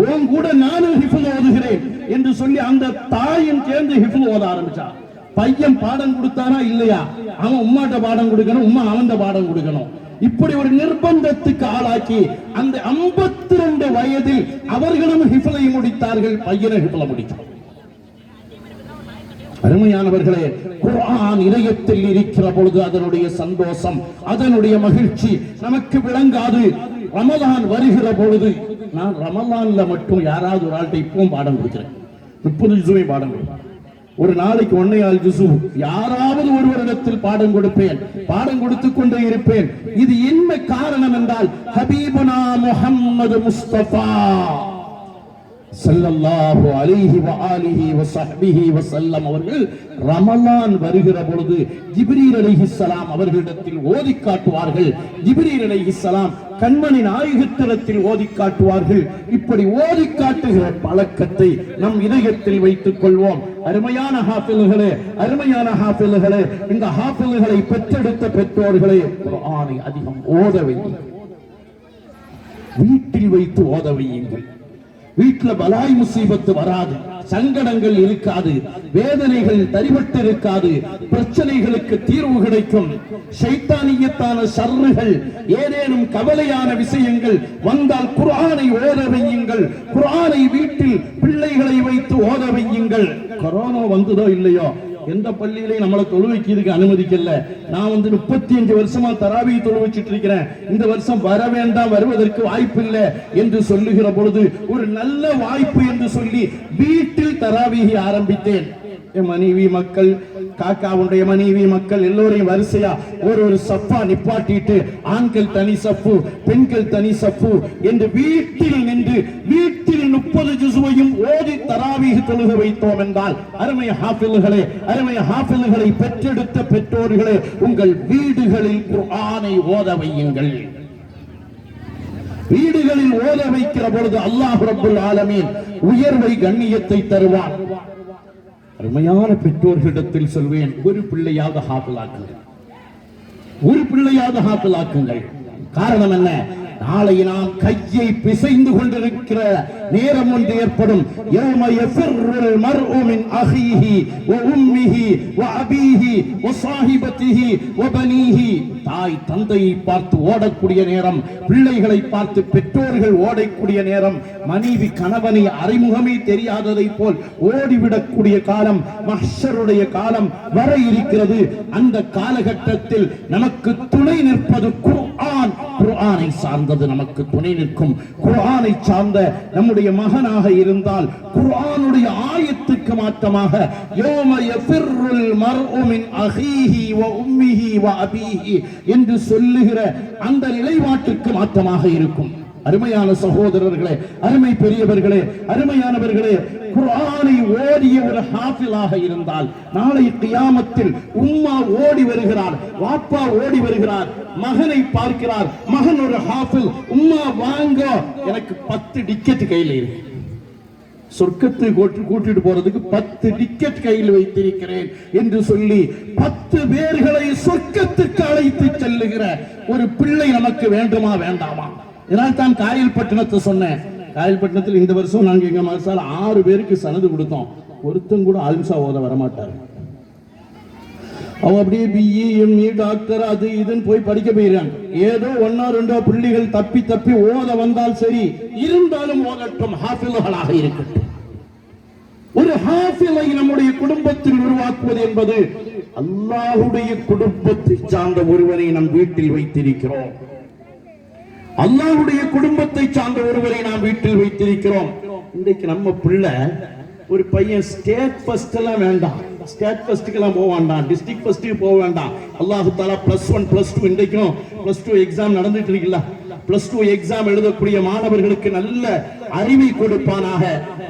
உன் கூட நானும் ஹிஃபுல் ஓதுகிறேன் என்று சொல்லி அந்த தாயும் சேர்ந்து ஹிஃபுல் ஓத ஆரம்பிச்சா. பையன் பாடம் கொடுத்தானா இல்லையா, அவன் உம்மாட்ட பாடம் கொடுக்கணும், உம்மா அவன் பாடம் கொடுக்கணும். இப்படி ஒரு நிர்பந்தத்துக்கு ஆளாக்கி அந்த 52 வயதில் அவர்களும் ஹிஃபலை முடித்தார்கள், பையனை ஹிஃபலை முடித்தார். அருமையானவர்களே, குர்ஆன் இதயத்தில் இருக்கிற பொழுது அதனுடைய சந்தோஷம், அதனுடைய மகிழ்ச்சி நமக்கு விளங்காது. ரமலான் வருகிற பொழுது, நான் ரமலான்ல மட்டும் யாராவது ஒரு ஆள்கிட்ட இப்பவும் பாடம் கொடுக்கிறேன், 30 ஜுஸுவை பாடம் கொடுக்கிறேன். ஒரு நாளைக்கு 1.25 ஜுஸு யாராவது ஒருவரிடத்தில் பாடம் கொடுப்பேன், பாடம் கொடுத்துக் கொண்டே இருப்பேன். இது என்ன காரணம் என்றால், ஹபீபுனா முஹம்மது முஸ்தபா ஸல்லல்லாஹு அலைஹி வஆலிஹி வஸஹ்பிஹி வஸல்லம் அவர்கள் ரமலான் வருகிற பொழுது ஜிப்ரீல் அலைஹிஸ்ஸலாம் அவர்களிடத்தில் ஓதி காட்டுவார்கள். ஜிப்ரீல் அலைஹிஸ்ஸலாம் கண்மணி நாயகத்திடத்தில் ஓதி காட்டுவார்கள். இப்படி ஓதி காட்டுகிற பழக்கத்தை நம் இதயத்தில் வைத்துக் கொள்வோம். அருமையான ஹாஃபில்களே, அருமையான ஹாஃபில்களே, இந்த ஹாஃபில்களை பெற்றெடுத்த பெற்றோர்களே, குர்ஆனை அதிகம் ஓத வையுங்கள், வீட்டில் வைத்து ஓத வையுங்கள். வீட்டுல பலாய் முசீபத்து வராது, சங்கடங்கள் இருக்காது, வேதனைகள் தரிபட்டு இருக்காது, பிரச்சனைகளுக்கு தீர்வு கிடைக்கும். ஷைத்தானியத்தான ஷர்றுகள், ஏதேனும் கவலையான விஷயங்கள் வந்தால் குர்ஆனை ஓத வையுங்கள். குர்ஆனை வீட்டில் பிள்ளைகளை வைத்து ஓத வையுங்கள். கொரோனா வந்ததோ இல்லையோ, எந்த பள்ளியிலையும் நம்மளை தொழுவைக்கு அனுமதிக்கல. நான் 35 வருஷமா தராவி தொழுவிச்சிட்டு இருக்கிறேன், இந்த வருஷம் வர வேண்டாம், வருவதற்கு வாய்ப்பு இல்லை என்று சொல்லுகிற பொழுது ஒரு நல்ல வாய்ப்பு என்று சொல்லி வீட்டில் தராவியை ஆரம்பித்தேன். என் மனைவி மக்கள் காக்காவுடைய மனைவி மக்கள் எல்லோரையும் வரிசையா ஒரு சஃபா நிப்பாட்டிட்டு ஆண்கள் தனி சஃப்பு பெண்கள் தனி சஃப்பு என்று வீட்டில் நின்று வீட்டில் 30 ஜுசுவையும் ஓதி தராவீஹ் தொழுக வைத்தோம் என்றால் அருமை ஹாஃபில்களை பெற்றெடுத்த பெற்றோர்களே, உங்கள் வீடுகளில் குர்ஆனை ஓத வையுங்கள். வீடுகளில் ஓத வைக்கிற பொழுது அல்லாஹ் ரப்புல் ஆலமீன் உயர்வை கண்ணியத்தை தருவான். அருமையான பெற்றோர்களிடத்தில் சொல்வேன், ஒரு பிள்ளையாவது ஹாஃபிலாக்குங்கள். காரணம் என்ன? நாளை நாம் கையை பிசைந்து கொண்டிருக்கிற நேரம் ஒன்று ஏற்படும். யௌம யஃபிர்ருல் மர்உ மின் அஹீஹி வ உம்மிஹி வ அபீஹி வ ஸாஹிபத்திஹி வ பனீஹி. தாய் தந்தையை பார்த்து ஓடக்கூடிய நேரம், பிள்ளைகளை பார்த்து பெற்றோர்கள் ஓடக்கூடிய நேரம், மனைவி கணவனை அறிமுகமே தெரியாததை போல் ஓடிவிடக்கூடிய காலம் மஹ்ஷருடைய காலம் வர இருக்கிறது. அந்த காலகட்டத்தில் நமக்கு துணை நிற்பது குர்ஆனை சார்ந்தது. நமக்கு துணை நிற்கும் குர்ஆனை சார்ந்த நம்முடைய மகனாக இருந்தால் குர்ஆனுடைய ஆயத்துக்கு மாற்றமாக யௌம யஃபிர்ருல் மர்உ மின் அஹீஹி வ உம்மிஹி வ அபீஹி என்று சொல்லுகிற அந்த நிலைப்பாட்டுக்கு மாற்றமாக இருக்கும். அருமையான சகோதரர்களே, அருமை பெரியவர்களே, அருமையானவர்களே, குர்ஆனை ஓதிய ஒரு ஹாஃபிலாக இருந்தால் நாளை கியாமத்தில் உம்மா ஓடி வருகிறார், வாப்பா ஓடி வருகிறார், மகனை பார்க்கிறார். மகன் ஒரு ஹாஃபில், உம்மா வாங்க, எனக்கு 10 டிக்கெட் கையில் இருக்கு, சொர்க்கத்தை கூட்டிட்டு போறதுக்கு 10 டிக்கெட் கையில் வைத்திருக்கிறேன் என்று சொல்லி 10 பேர்களை சொர்க்கத்துக்கு அழைத்து செல்லுகிற ஒரு பிள்ளை நமக்கு வேண்டுமா வேண்டாமா? இதனால் தான் காயல்பட்டினத்தை சொன்னேன். காயல்பட்டினத்தில் இந்த வருஷம் நாங்க எங்க மதரசால 6 பேருக்கு சனது கொடுத்தோம். ஒருத்தன் கூட ஆல்மிசா ஓத வரமாட்டாரு. அவங்க அப்படியே பிஇ எம்இ டாக்டர் அது இதுன்னு போய் படிக்க போயிடுறாங்க. ஏதோ 1-2 பிள்ளைகள் தப்பி ஓத வந்தால் சரி, இருந்தாலும் ஓதட்டும், ஹாஃபில்களாக இருக்கட்டும். ஒரு ஹாஃபிலை நம்முடைய குடும்பத்தில் உருவாக்குவது என்பது, அல்லாஹ்வுடைய குடும்பத்தை சார்ந்த ஒருவரை நம் வீட்டில் வைத்திருக்கிறோம். அல்லாஹ்வுடைய குடும்பத்தை சார்ந்த ஒருவரை நாம் வீட்டில் வைத்திருக்கிறோம். இன்றைக்கு நம்ம பிள்ளை ஒரு பையன் ஸ்டேட் ஃபர்ஸ்ட் எல்லாம் வேண்டாம், ஸ்டேட் ஃபர்ஸ்ட்டுக்கு எல்லாம் போக வேண்டாம், டிஸ்ட்ரிக்ட் ஃபர்ஸ்ட்டுக்கு போக வேண்டாம். அல்லாஹ் தஆலா +1 +2 இன்றைக்கும் +2 எக்ஸாம் நடந்துட்டு இருக்குல்ல, +2 எக்ஸாம் எழுதக்கூடிய மாணவர்களுக்கு நல்ல அறிவை கொடுப்பானாக,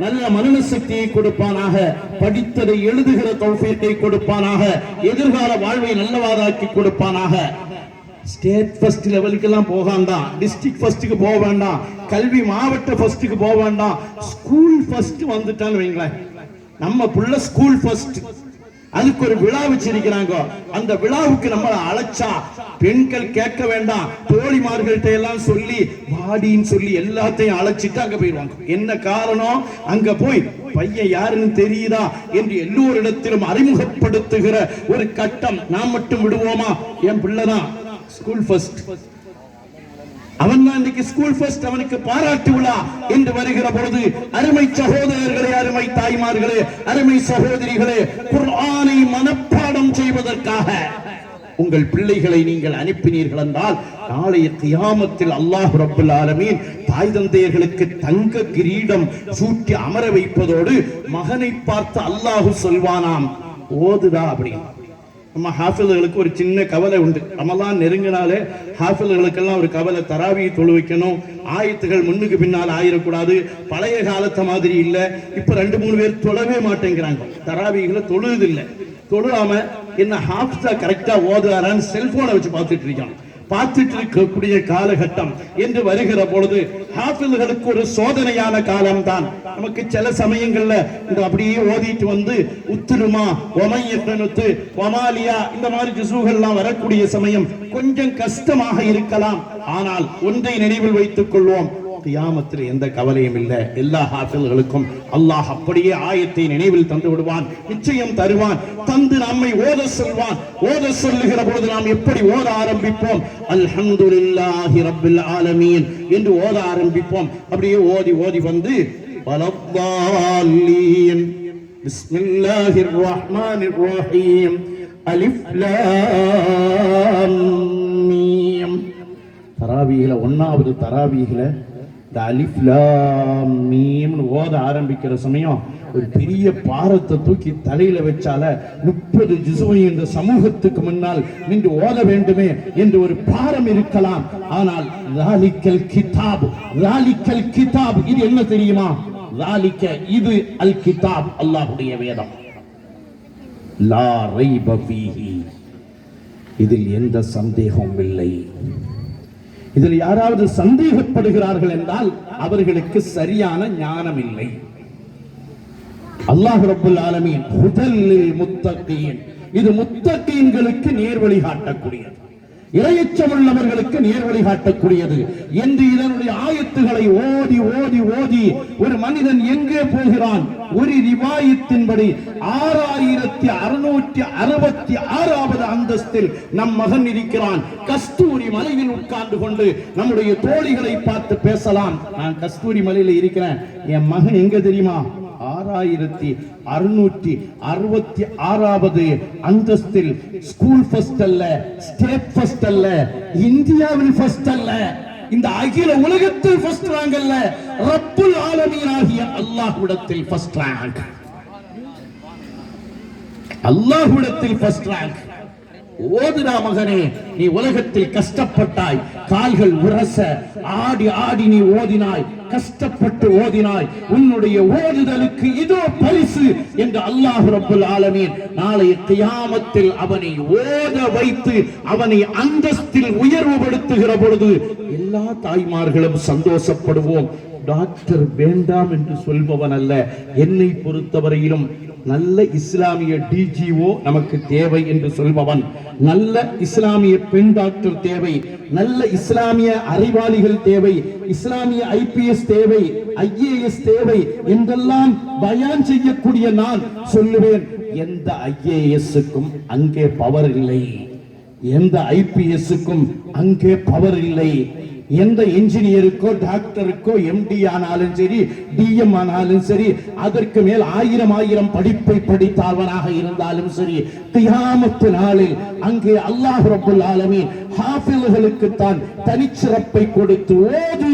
நல்ல மனன சக்தியை கொடுப்பானாக, படித்ததை எழுதுகிற தௌஃபீக்கை கொடுப்பானாக, எதிர்கால வாழ்வை நல்லவாதாக்கி கொடுப்பானாக. ஸ்டேட் ஃபர்ஸ்ட் லெவலுக்கு எல்லாம் போக வேண்டாம், டிஸ்ட்ரிக்ட் ஃபர்ஸ்ட்டுக்கு போக வேண்டாம், கல்வி மாவட்ட ஃபர்ஸ்ட்டுக்கு போக வேண்டாம், ஸ்கூல் ஃபர்ஸ்ட் வந்துட்டான்னு வைங்களேன். நம்ம புள்ள ஸ்கூல் ஃபர்ஸ்ட், அதுக்கு ஒரு விழா வச்சிருக்கிறாங்க. அந்த விழாவுக்கு நம்மளை அழைச்சா பெண்கள் கேட்க வேண்டாம், தோழிமார்கள்ட்ட எல்லாம் சொல்லி வாடின்னு சொல்லி எல்லாத்தையும் அழைச்சிட்டு அங்க போயிடுவாங்க. என்ன காரணம்? அங்க போய் பையன் யாருன்னு தெரியுதா என்று எல்லோரிடத்திலும் அறிமுகப்படுத்துகிற ஒரு கட்டம். நாம் மட்டும் விடுவோமா? என் பிள்ளைதான் ஸ்கூல் ஃபர்ஸ்ட், அவன் தான் இன்னைக்கு ஸ்கூல் ஃபர்ஸ்ட், அவனுக்கு பாராட்டு விழா என்று வருகிற பொழுது, அருமை சகோதரர்களே, அருமை தாய்மார்களே, அருமை சகோதரிகளே, குர்ஆனை மனப்பாடம் செய்வதற்காக உங்கள் பிள்ளைகளை நீங்கள் அனுப்பினீர்கள் என்றால் நாளைய கியாமத்தில் அல்லாஹ் ரப்பல் ஆலமீன் தாய் தந்தையர்களுக்கு தங்க கிரீடம் சூட்டி அமர வைப்பதோடு மகனை பார்த்து அல்லாஹ் சொல்வானாம், ஓதுடா அப்படின்னு. நம்ம ஹாஃபில்களுக்கு ஒரு சின்ன கவலை உண்டு. ரமலான் நெருங்கினாலே ஹாஃபில்களுக்கெல்லாம் ஒரு கவலை, தராவி தொழு வைக்கணும், ஆயத்துகள் முன்னுக்கு பின்னால் ஆயிடக்கூடாது. பழைய காலத்தை மாதிரி இல்லை, இப்ப 2-3 பேர் தொழவே மாட்டேங்கிறாங்க, தராவிகளை தொழுதில்லை. தொழுவாம என்ன ஹாஃபிஸா கரெக்டா ஓதுறான்னு செல்போனை வச்சு பார்த்துட்டு இருக்காங்க. பார்த்துட்டு இருக்கக்கூடிய காலகட்டம் என்று வருகிற பொழுது ஹாஃபில்களுக்கு ஒரு சோதனையான காலம்தான். நமக்கு சில சமயங்கள்ல இந்த அப்படியே ஓதிட்டு வந்து உத்துருமா ஒமையத்து ஒமாலியா இந்த மாதிரி ஜுசுகள்லாம் வரக்கூடிய சமயம் கொஞ்சம் கஷ்டமாக இருக்கலாம். ஆனால் ஒன்றை நினைவில் வைத்துக் கொள்வோம், கியாமத்தில் எந்த கவலையும் இல்லை. எல்லா ஹாஃபில்களுக்கும் அல்லாஹ் அப்படியே ஆயத்தை நினைவில் தந்து விடுவான், நிச்சயம் தருவான், தந்து நம்மை ஓத சொல்வான். ஓத சொல்லுகிற பொழுது நாம் எப்படி ஓத ஆரம்பிப்போம்? அல்ஹம்துலில்லாஹி ரப்பில் ஆலமீன் என்று ஓத ஆரம்பிப்போம். அப்படியே ஓதி வந்து வலத்தாலீன் பிஸ்மில்லாஹிர் ரஹ்மானிர் ரஹீம் அலிஃப் லாம் மீம். தராவீஹில 1வது தராவீஹில இந்த அலிஃப் லாம் மீம்னு ஓத ஆரம்பிக்கிற சமயம் ஒரு பெரிய பாரத்தை தூக்கி தலையில வச்சால 30 ஜுசுவை இந்த சமூகத்துக்கு முன்னால் நின்று ஓத வேண்டுமே என்று ஒரு பாரம் இருக்கலாம். ஆனால் லாலிக்கல் கிதாப், லாலிக்கல் கிதாப் இது என்ன தெரியுமா? லாலிக்க இது அல் கிதாப், அல்லாஹ்வுடைய வேதம். லா ரைப ஃபீஹி, இதில் எந்த சந்தேகமும் இல்லை. இதில் யாராவது சந்தேகப்படுகிறார்கள் என்றால் அவர்களுக்கு சரியான ஞானம் இல்லை. அல்லாஹ் ரப்பல் ஆலமீன் ஹுதல் லில் முத்தகீன், இது முத்தகீன்களுக்கு நேர்வழி காட்டக்கூடியது, இறையச்சமுள்ளவர்களுக்கு நேர்வழி காட்டக்கூடியது என்று இதனுடைய ஆயத்துகளை ஓதி ஓதி ஓதி ஒரு மனிதன் எங்கே போகிறான்? ஒரு ரிவாயத்தின்படி 6666வது அந்தஸ்தில் நம் மகன் இருக்கிறான். கஸ்தூரி மலையில் உட்கார்ந்து கொண்டு நம்முடைய தோழிகளை பார்த்து பேசலாம். நான் கஸ்தூரி மலையில இருக்கிறேன், என் மகன் எங்க தெரியுமா? 6666வது அந்தஸ்தில். ஸ்கூல் ஃபர்ஸ்ட் அல்ல, ஸ்டேட் ஃபர்ஸ்ட் அல்ல, இந்தியாவில் ஃபர்ஸ்ட் அல்ல, இந்த அகில உலகத்தில் ஃபர்ஸ்ட் ரேங்க் அல்ல, ரப்புல் ஆலமீன் ஆகிய அல்லாஹ்விடத்தில் ஃபர்ஸ்ட் ரேங்க். அல்லாஹ்விடத்தில் ஃபர்ஸ்ட் ரேங்க். ஓதுடா மகனே, நீ உலகத்தில் கஷ்டப்பட்டாய், கால்கள் உரச ஆடி ஆடி நீ ஓதினாய், கஷ்டப்பட்டு ஓதினாய், உன்னுடைய ஓதுதலுக்கு இதோ பரிசு என்று அல்லாஹ் ரப்பல் ஆலமீன் நாளை கியாமத்தில் அவனை ஓத வைத்து அவனை அந்தஸ்தில் உயர்வுபடுத்துகிற பொழுது எல்லா தாய்மார்களும் சந்தோஷப்படுவோம். டாக்டர் வேண்டாம் என்று சொல்பவன் அல்ல. என்னை பொறுத்தவரையிலும் நல்ல இஸ்லாமிய டிஜிஓ நமக்கு தேவை என்று சொல்பவன், நல்ல இஸ்லாமிய பெண் டாக்டர் தேவை, நல்ல இஸ்லாமிய அறிவாளிகள் தேவை, இஸ்லாமிய ஐபிஎஸ் தேவை, ஐஏஎஸ் தேவை என்றெல்லாம் பயான் செய்யக்கூடிய நான் சொல்லுவேன், எந்த ஐஏஎஸ்க்கும் அங்கே பவர் இல்லை, எந்த ஐபிஎஸ்க்கும் அங்கே பவர் இல்லை, எந்த இன்ஜினியருக்கோ டாக்டருக்கோ எம்டி ஆனாலும் சரி, டிஎம் ஆனாலும் சரி, அதற்கு மேல் 1000 படிப்பை படித்தவனாக இருந்தாலும் சரி, கியாமத்து நாளில் அங்கே அல்லாஹ் ரப்பல் ஆலமீன் ஹாஃபில்களுக்கு தான் தனிச்சிறப்பை கொடுத்து ஓது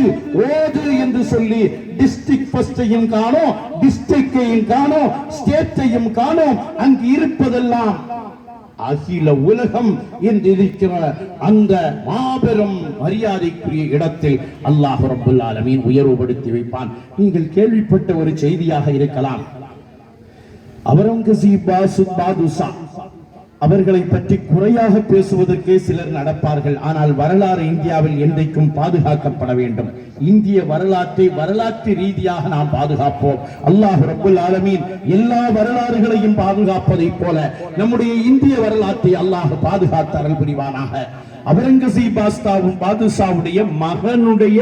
ஓது என்று சொல்லி டிஸ்ட்ரிக்ட் ஃபர்ஸ்டையும் காணோம், டிஸ்ட்ரிக்டையும் காணோம், ஸ்டேட்டையும் காணோம், அங்கு இருப்பதெல்லாம் அகில உலகம் என்று இருக்கிற அந்த மாபெரும் மரியாதைக்குரிய இடத்தில் அல்லாஹ் ரப்பல் ஆலமீன் உயர்வுபடுத்தி வைப்பான். நீங்கள் கேள்விப்பட்ட ஒரு செய்தியாக இருக்கலாம். அவுரங்கசீப் பாதுஷா அவர்களை பற்றி குறையாக பேசுவதற்கே சிலர் நடப்பார்கள். ஆனால் வரலாறு இந்தியாவில் என்றைக்கும் பாதுகாக்கப்பட வேண்டும். இந்திய வரலாற்றை வரலாற்று ரீதியாக நாம் பாதுகாப்போம். அல்லாஹ் ரப்பல் ஆலமீன் எல்லா வரலாறுகளையும் பாதுகாப்பதைப் போல நம்முடைய இந்திய வரலாற்றை அல்லாஹ் பாதுகாத்து அருள் புரிவானாக. அவுரங்கசீப் பாதுஷாவுடைய மகனுடைய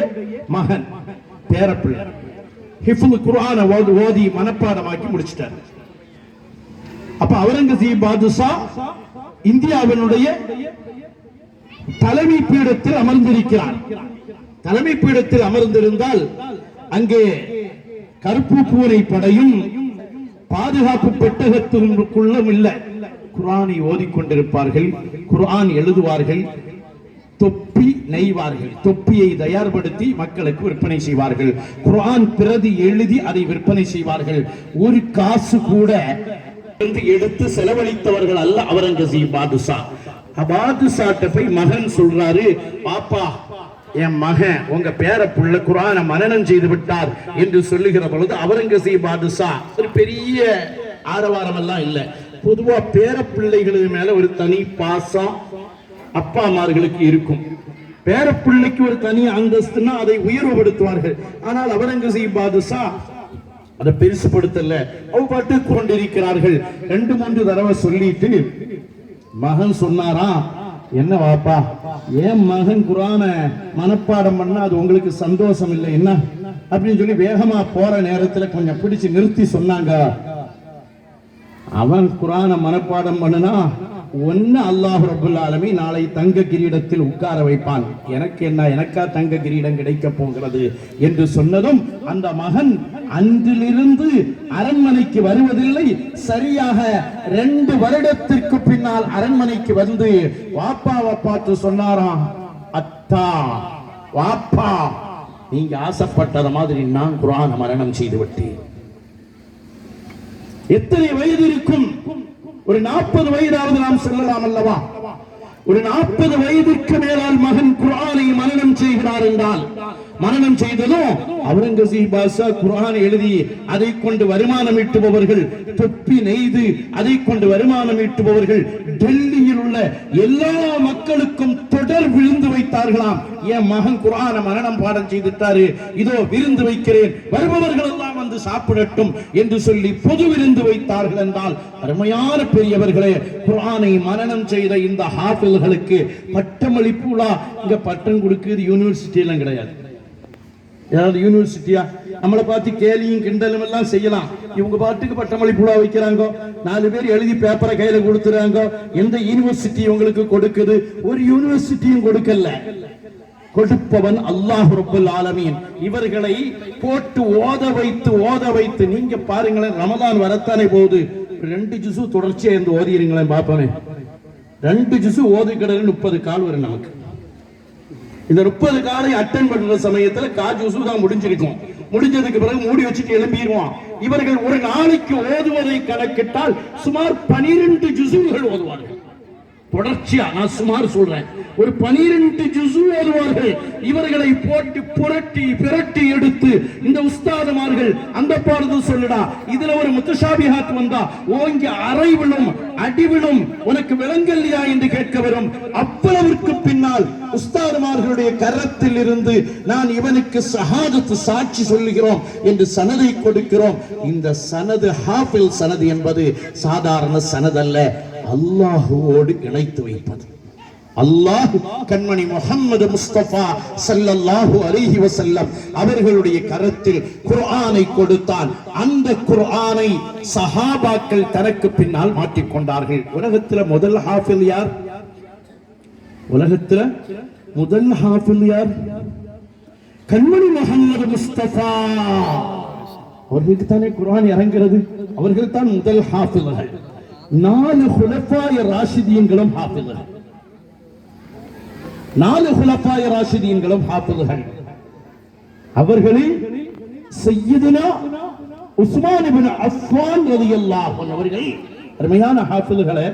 மகன் பேரப்பிள்ளை ஹிஃபுல் குர்ஆனை ஓதி மனப்பாடமாக்கி முடிச்சிட்டார். அப்ப அவுரங்கசீப் பாதுஷா இந்தியாவினுடைய தலைமை பீடத்தில் அமர்ந்திருக்கிறார். தலைமை பீடத்தில் அமர்ந்திருந்தால் அங்கே கருப்பு பூனை படையும் பாதுகாப்பு பெட்டகத்திற்குள்ளும் இல்லை. குர்ஆனை ஓதிக்கொண்டிருப்பார்கள், குர்ஆன் எழுதுவார்கள், தொப்பி நெய்வார்கள், தொப்பியை தயார்படுத்தி மக்களுக்கு விற்பனை செய்வார்கள், குர்ஆன் பிரதி எழுதி அதை விற்பனை செய்வார்கள். ஒரு காசு கூட எடுத்து செலவழித்தவர்கள் அல்ல அவுரங்கசீப் பாதுஷா. பாதுஷாட்ட போய் மகன் சொல்றாரு, பாப்பா என் மகன் உங்க பேரப்புள்ள குர்ஆனை மனனம் செய்து விட்டார் என்று சொல்லுகிற பொழுது அவுரங்கசீப் பாதுஷா ஒரு பெரிய ஆரவாரம் எல்லாம் இல்ல. பொதுவா பேரப்பிள்ளைகளுக்கு மேல ஒரு தனி பாசம் அப்பா அம்மார்களுக்கு இருக்கும். பேரப்பிள்ளைக்கு ஒரு தனி அந்தஸ்துனா அதை உயர்வுபடுத்துவார்கள். ஆனால் அவுரங்கசீப் பாதுஷா அதை பெருசுபடுத்தல, பாட்டு கொண்டிருக்கிறார்கள். 2-3 தடவை சொல்லிட்டு மகன் சொன்னாரா, என்ன வாப்பா ஏன் மகன் குர்ஆனை மனப்பாடம் பண்ணா அது உங்களுக்கு சந்தோஷம் இல்லை என்ன அப்படின்னு சொல்லி வேகமா போற நேரத்துல கொஞ்சம் பிடிச்சு நிறுத்தி சொன்னாங்க. அவன் குர்ஆனை மனப்பாடம் பண்ணுனா ஒன்னு அல்லாஹ் ரப்பல் ஆலமீன் நாளை தங்க கிரீடத்தில் உட்கார வைப்பான், எனக்கு என்ன, எனக்கா தங்க கிரீடம் கிடைக்க போகிறது என்று சொன்னதும் அந்த மகன் அன்றிலிருந்து அரண்மனைக்கு வருவதில்லை. சரியாக 2 வருடத்திற்கு பின்னால் அரண்மனைக்கு வந்து வாப்பாவை பார்த்து சொன்னாராம், அத்தா வாப்பா நீங்க ஆசைப்பட்டத மாதிரி நான் குர்ஆனை மரணம் செய்து விட்டேன். எத்தனை வயது இருக்கும்? ஒரு 40 வயதாவது நாம் சொல்லலாம் அல்லவா? ஒரு 40 வயதுக்கு மேலால் மகன் குர்ஆனை மரணம் செய்கிறார் என்றால், மரணம் செய்ததும் அவுரங்கசீப் பாஷா குர்ஆனை எழுதி அதை கொண்டு வருமானம் ஈட்டுபவர்கள், தொப்பி நெய்து அதை கொண்டு வருமானம் ஈட்டுபவர்கள் டெல்லியில் உள்ள எல்லா மக்களுக்கும் தொடர் விருந்து வைத்தார்களாம். என் மகன் குர்ஆனை மரணம் பாடம் செய்துட்டாரு, இதோ விருந்து வைக்கிறேன், வருபவர்கள் எல்லாம் வந்து சாப்பிடட்டும் என்று சொல்லி பொது விருந்து வைத்தார்கள் என்றால், அருமையான பெரியவர்களே, குர்ஆனை மரணம் செய்த இந்த ஹாஃபில்களுக்கு பட்டமளிப்பு விழா இங்க பட்டம் கொடுக்கிறது யூனிவர்சிட்டி எல்லாம் கிடையாது. ஏதாவது யூனிவர்சிட்டியா? நம்மளை பார்த்து கேலியும் கிண்டலும் எல்லாம் செய்யலாம். இவங்க பாட்டுக்கு பட்டமளிப்பு விழா வைக்கிறாங்க, 4 பேர் எழுதி பேப்பரை கையில கொடுத்துறாங்க. எந்த யூனிவர்சிட்டி உங்களுக்கு கொடுக்குது? ஒரு யூனிவர்சிட்டியும் கொடுக்கல. கொடுப்பவன் அல்லாஹ் ரப்பல் ஆலமீன். இவர்களை போட்டு ஓத வைத்து நீங்க பாருங்களேன், ரமதான் வரத்தானே போகுது, 2 ஜுசு தொடர்ச்சியா இருந்து ஓதிடுங்களேன் பாப்பமே. 2 ஜுசு ஓதுக்கிறது 30 கால் வரும் நமக்கு. இந்த 30 காலை அட்டன் பண்ற சமயத்துல காஜூசு தான் முடிஞ்சிருக்கும். முடிஞ்சதுக்கு பிறகு மூடி வச்சுட்டு எழும்பிடுவான். இவர்கள் ஒரு நாளைக்கு ஓதுவதை கணக்கிட்டால் சுமார் 12 ஜுசுகள் ஓதுவார்கள் தொடர்ச்சியா. நான் சுமார் சொல்றேன், ஒரு 12 ஜுசு ஓதுவார்கள். இவர்களை போட்டு புரட்டி எடுத்து இந்த உஸ்தாதுமார்கள் அந்த பாடத்தை சொல்லுடா, இதுல ஒரு முத்தஷாபிஹாத் வந்தா ஓங்கி அறை விழும், அடி விழும், உனக்கு விளங்கல்லையா என்று கேட்க வரும். அவ்வளவிற்கு பின்னால் உஸ்தாதுமார்களுடைய கரத்தில் இருந்து நான் இவனுக்கு ஷஹாதத் சாட்சி சொல்லுகிறோம் என்று சனதை கொடுக்கிறோம். இந்த சனது ஹாஃபில் சனது என்பது சாதாரண சனது அல்ல, அல்லாஹுவோடு இணைத்து வைப்பது. அல்லாஹ் கண்மணி முஹம்மது முஸ்தபா ஸல்லல்லாஹு அலைஹி வஸல்லம் அவர்களுடைய கரத்தில் குர்ஆனை கொடுத்தான். அந்த குர்ஆனை சஹாபாக்கள் தனக்கு பின்னால் மாற்றிக் கொண்டார்கள். உலகத்துல முதல் ஹாஃபில் யார்? உலகத்துல முதல் ஹாஃபில் யார்? கண்மணி முஹம்மது முஸ்தபா அவர்களுக்கு தானே குர்ஆன் இறங்குகிறது. அவர்கள் தான் முதல் ஹாஃபில்கள். 4 குலஃபாய ராஷிதீன்களும் ஹாஃபில்கள். 4 குலஃபாய ராஷிதீன்களும் ஹாஃபில்கள். அவர்களில் சய்யிதுனா உஸ்மான் இப்னு அஃபான் ரலியல்லாஹு அன்ஹு அவர்கள் அருமையான ஹாஃபில்களே.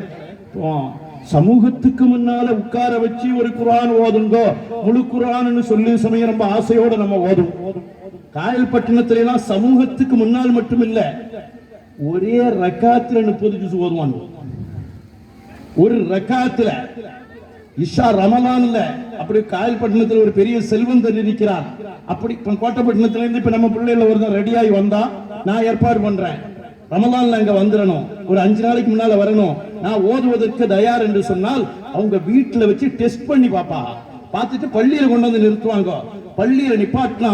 சமூகத்துக்கு முன்னால உட்கார வச்சு ஒரு குர்ஆன் ஓதுங்க, முழு குர்ஆன்னு சொல்லி சமயம் ரொம்ப ஆசையோட நம்ம ஓதுவோம். காயல்பட்டினத்துல எல்லாம் சமூகத்துக்கு முன்னால் மட்டும் இல்ல, ஒரே ரக்காத்துல 30 ஜுஸ் ஓதுவாங்க. ஒரு ரக்காத்துல இஷா ரமலான்ல. அப்படி காயல்பட்டினத்தில் ஒரு பெரிய செல்வந்தர் இருக்கிறார். அப்படி கோட்டைப்பட்டினத்துல இருந்து இப்ப நம்ம பிள்ளைல ஒருத்தர் ரெடியாகி வந்தா, நான் ஏற்பாடு பண்றேன், ரமலான்ல அங்க வந்துடணும், ஒரு 5 நாளைக்கு முன்னால வரணும், நான் ஓதுவதற்கு தயார் என்று சொன்னால் அவங்க வீட்டுல வச்சு டெஸ்ட் பண்ணி பார்த்துட்டு பள்ளியில கொண்டு வந்து நிறுத்துவாங்க. பள்ளியில நிப்பாட்டினா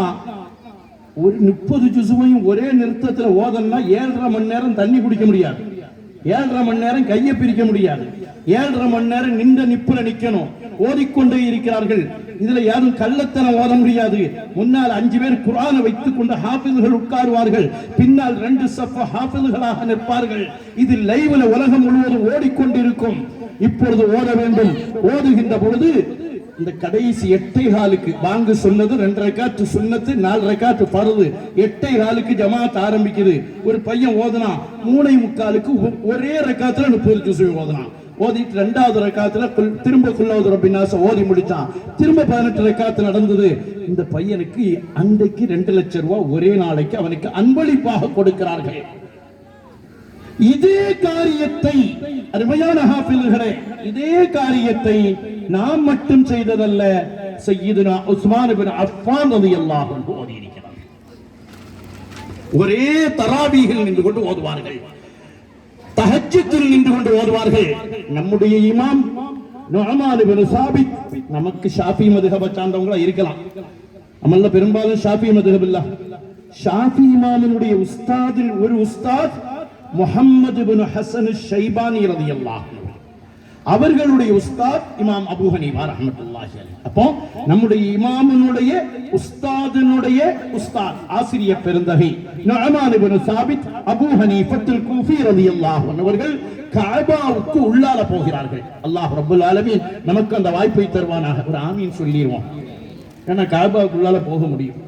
ஒரு 30 ஜுசுவையும் ஒரே நிறுத்தத்துல ஓதனா 7.5 மணி நேரம் தண்ணி குடிக்க முடியாது, 7.5 மணி நேரம் கையை பிரிக்க முடியாது, 7.5 மணி நேரம் நின்ற நிப்புல நிக்கணும். ஓதிக்கொண்டே இருக்கிறார்கள். இதுல யாரும் கள்ளத்தனம் ஓத முடியாது. முன்னால் 5 பேர் குர்ஆனை வைத்துக் கொண்டு ஹாஃபில்கள் உட்காருவார்கள், பின்னால் 2 சஃப் ஹாஃபில்களாக நிற்பார்கள். இது லைவ்ல உலகம் முழுவதும் ஓடிக்கொண்டிருக்கும். இப்பொழுது ஓத வேண்டும். ஓதுகின்ற பொழுது இந்த கடைசி 8:15 வாங்க சொன்னது 2 ரக்காத் சுன்னத்து, 4 ரக்காத் ஃபர்து. 8:15 ஜமாத் ஆரம்பிக்குது. ஒரு பையன் ஓதுனா 3:45 ஒரே ரக்காத்துல 30 ஜுஸ் ஓதுனான். ஓதிட்டு 2வது ரக்காத்துல திரும்ப குல்லௌது ரப்பின்னாஸ் ஓதி முடிச்சான். திரும்ப 18 ரக்காத் நடந்தது. இந்த பையனுக்கு அன்றைக்கு 2 லட்சம் ரூபாய் ஒரே நாளைக்கு அவனுக்கு அன்பளிப்பாக கொடுக்கிறார்கள். இதே காரியத்தை அருமையான ஹாஃபில்களே, இதே காரியத்தை நாம் மட்டும் செய்ததல்ல, சய்யிதுனா உஸ்மான் இப்னு அஃபான் ரலியல்லாஹு அன்ஹு ஓதியிருக்கிறார். ஒரே தராவீஹில் நின்று கொண்டு ஓதுவார்கள், தஹஜ்ஜுதில் நின்று கொண்டு ஓதுவார்கள். நம்முடைய இமாம் நுஅமான் இப்னு சாபித், நமக்கு ஷாஃபி மதுஹபை சார்ந்தவங்களா இருக்கலாம், நம்மள பெரும்பாலும் ஷாஃபி மதுஹப் இல்ல. ஷாஃபி இமாமினுடைய உஸ்தாதில் ஒரு உஸ்தாத் முஹம்மது இப்னு ஹஸன் ஷைபானி ரலியல்லாஹு அன்ஹு, அவர்களுடைய உஸ்தாத் இமாம் அபூ ஹனீஃபா ரஹ்மத்துல்லாஹி அலைஹி. அப்போ நம்முடைய இமாமினுடைய உஸ்தாதினுடைய உஸ்தாத் ஆசிரியர் பெருந்தகை நுஅமான் இப்னு சாபித் அபூ ஹனீஃபத்துல் கூஃபி ரலியல்லாஹு அன்ஹு அவர்கள் கஅபாவுக்கு உள்ளால போகிறார்கள். அல்லாஹ் ரப்பல் ஆலமீன் நமக்கு அந்த வாய்ப்பை தருவானாக. ஒரு ஆமீன் சொல்லிடுவோம். ஏன்னா கஅபாவுக்கு உள்ளால போக முடியும்.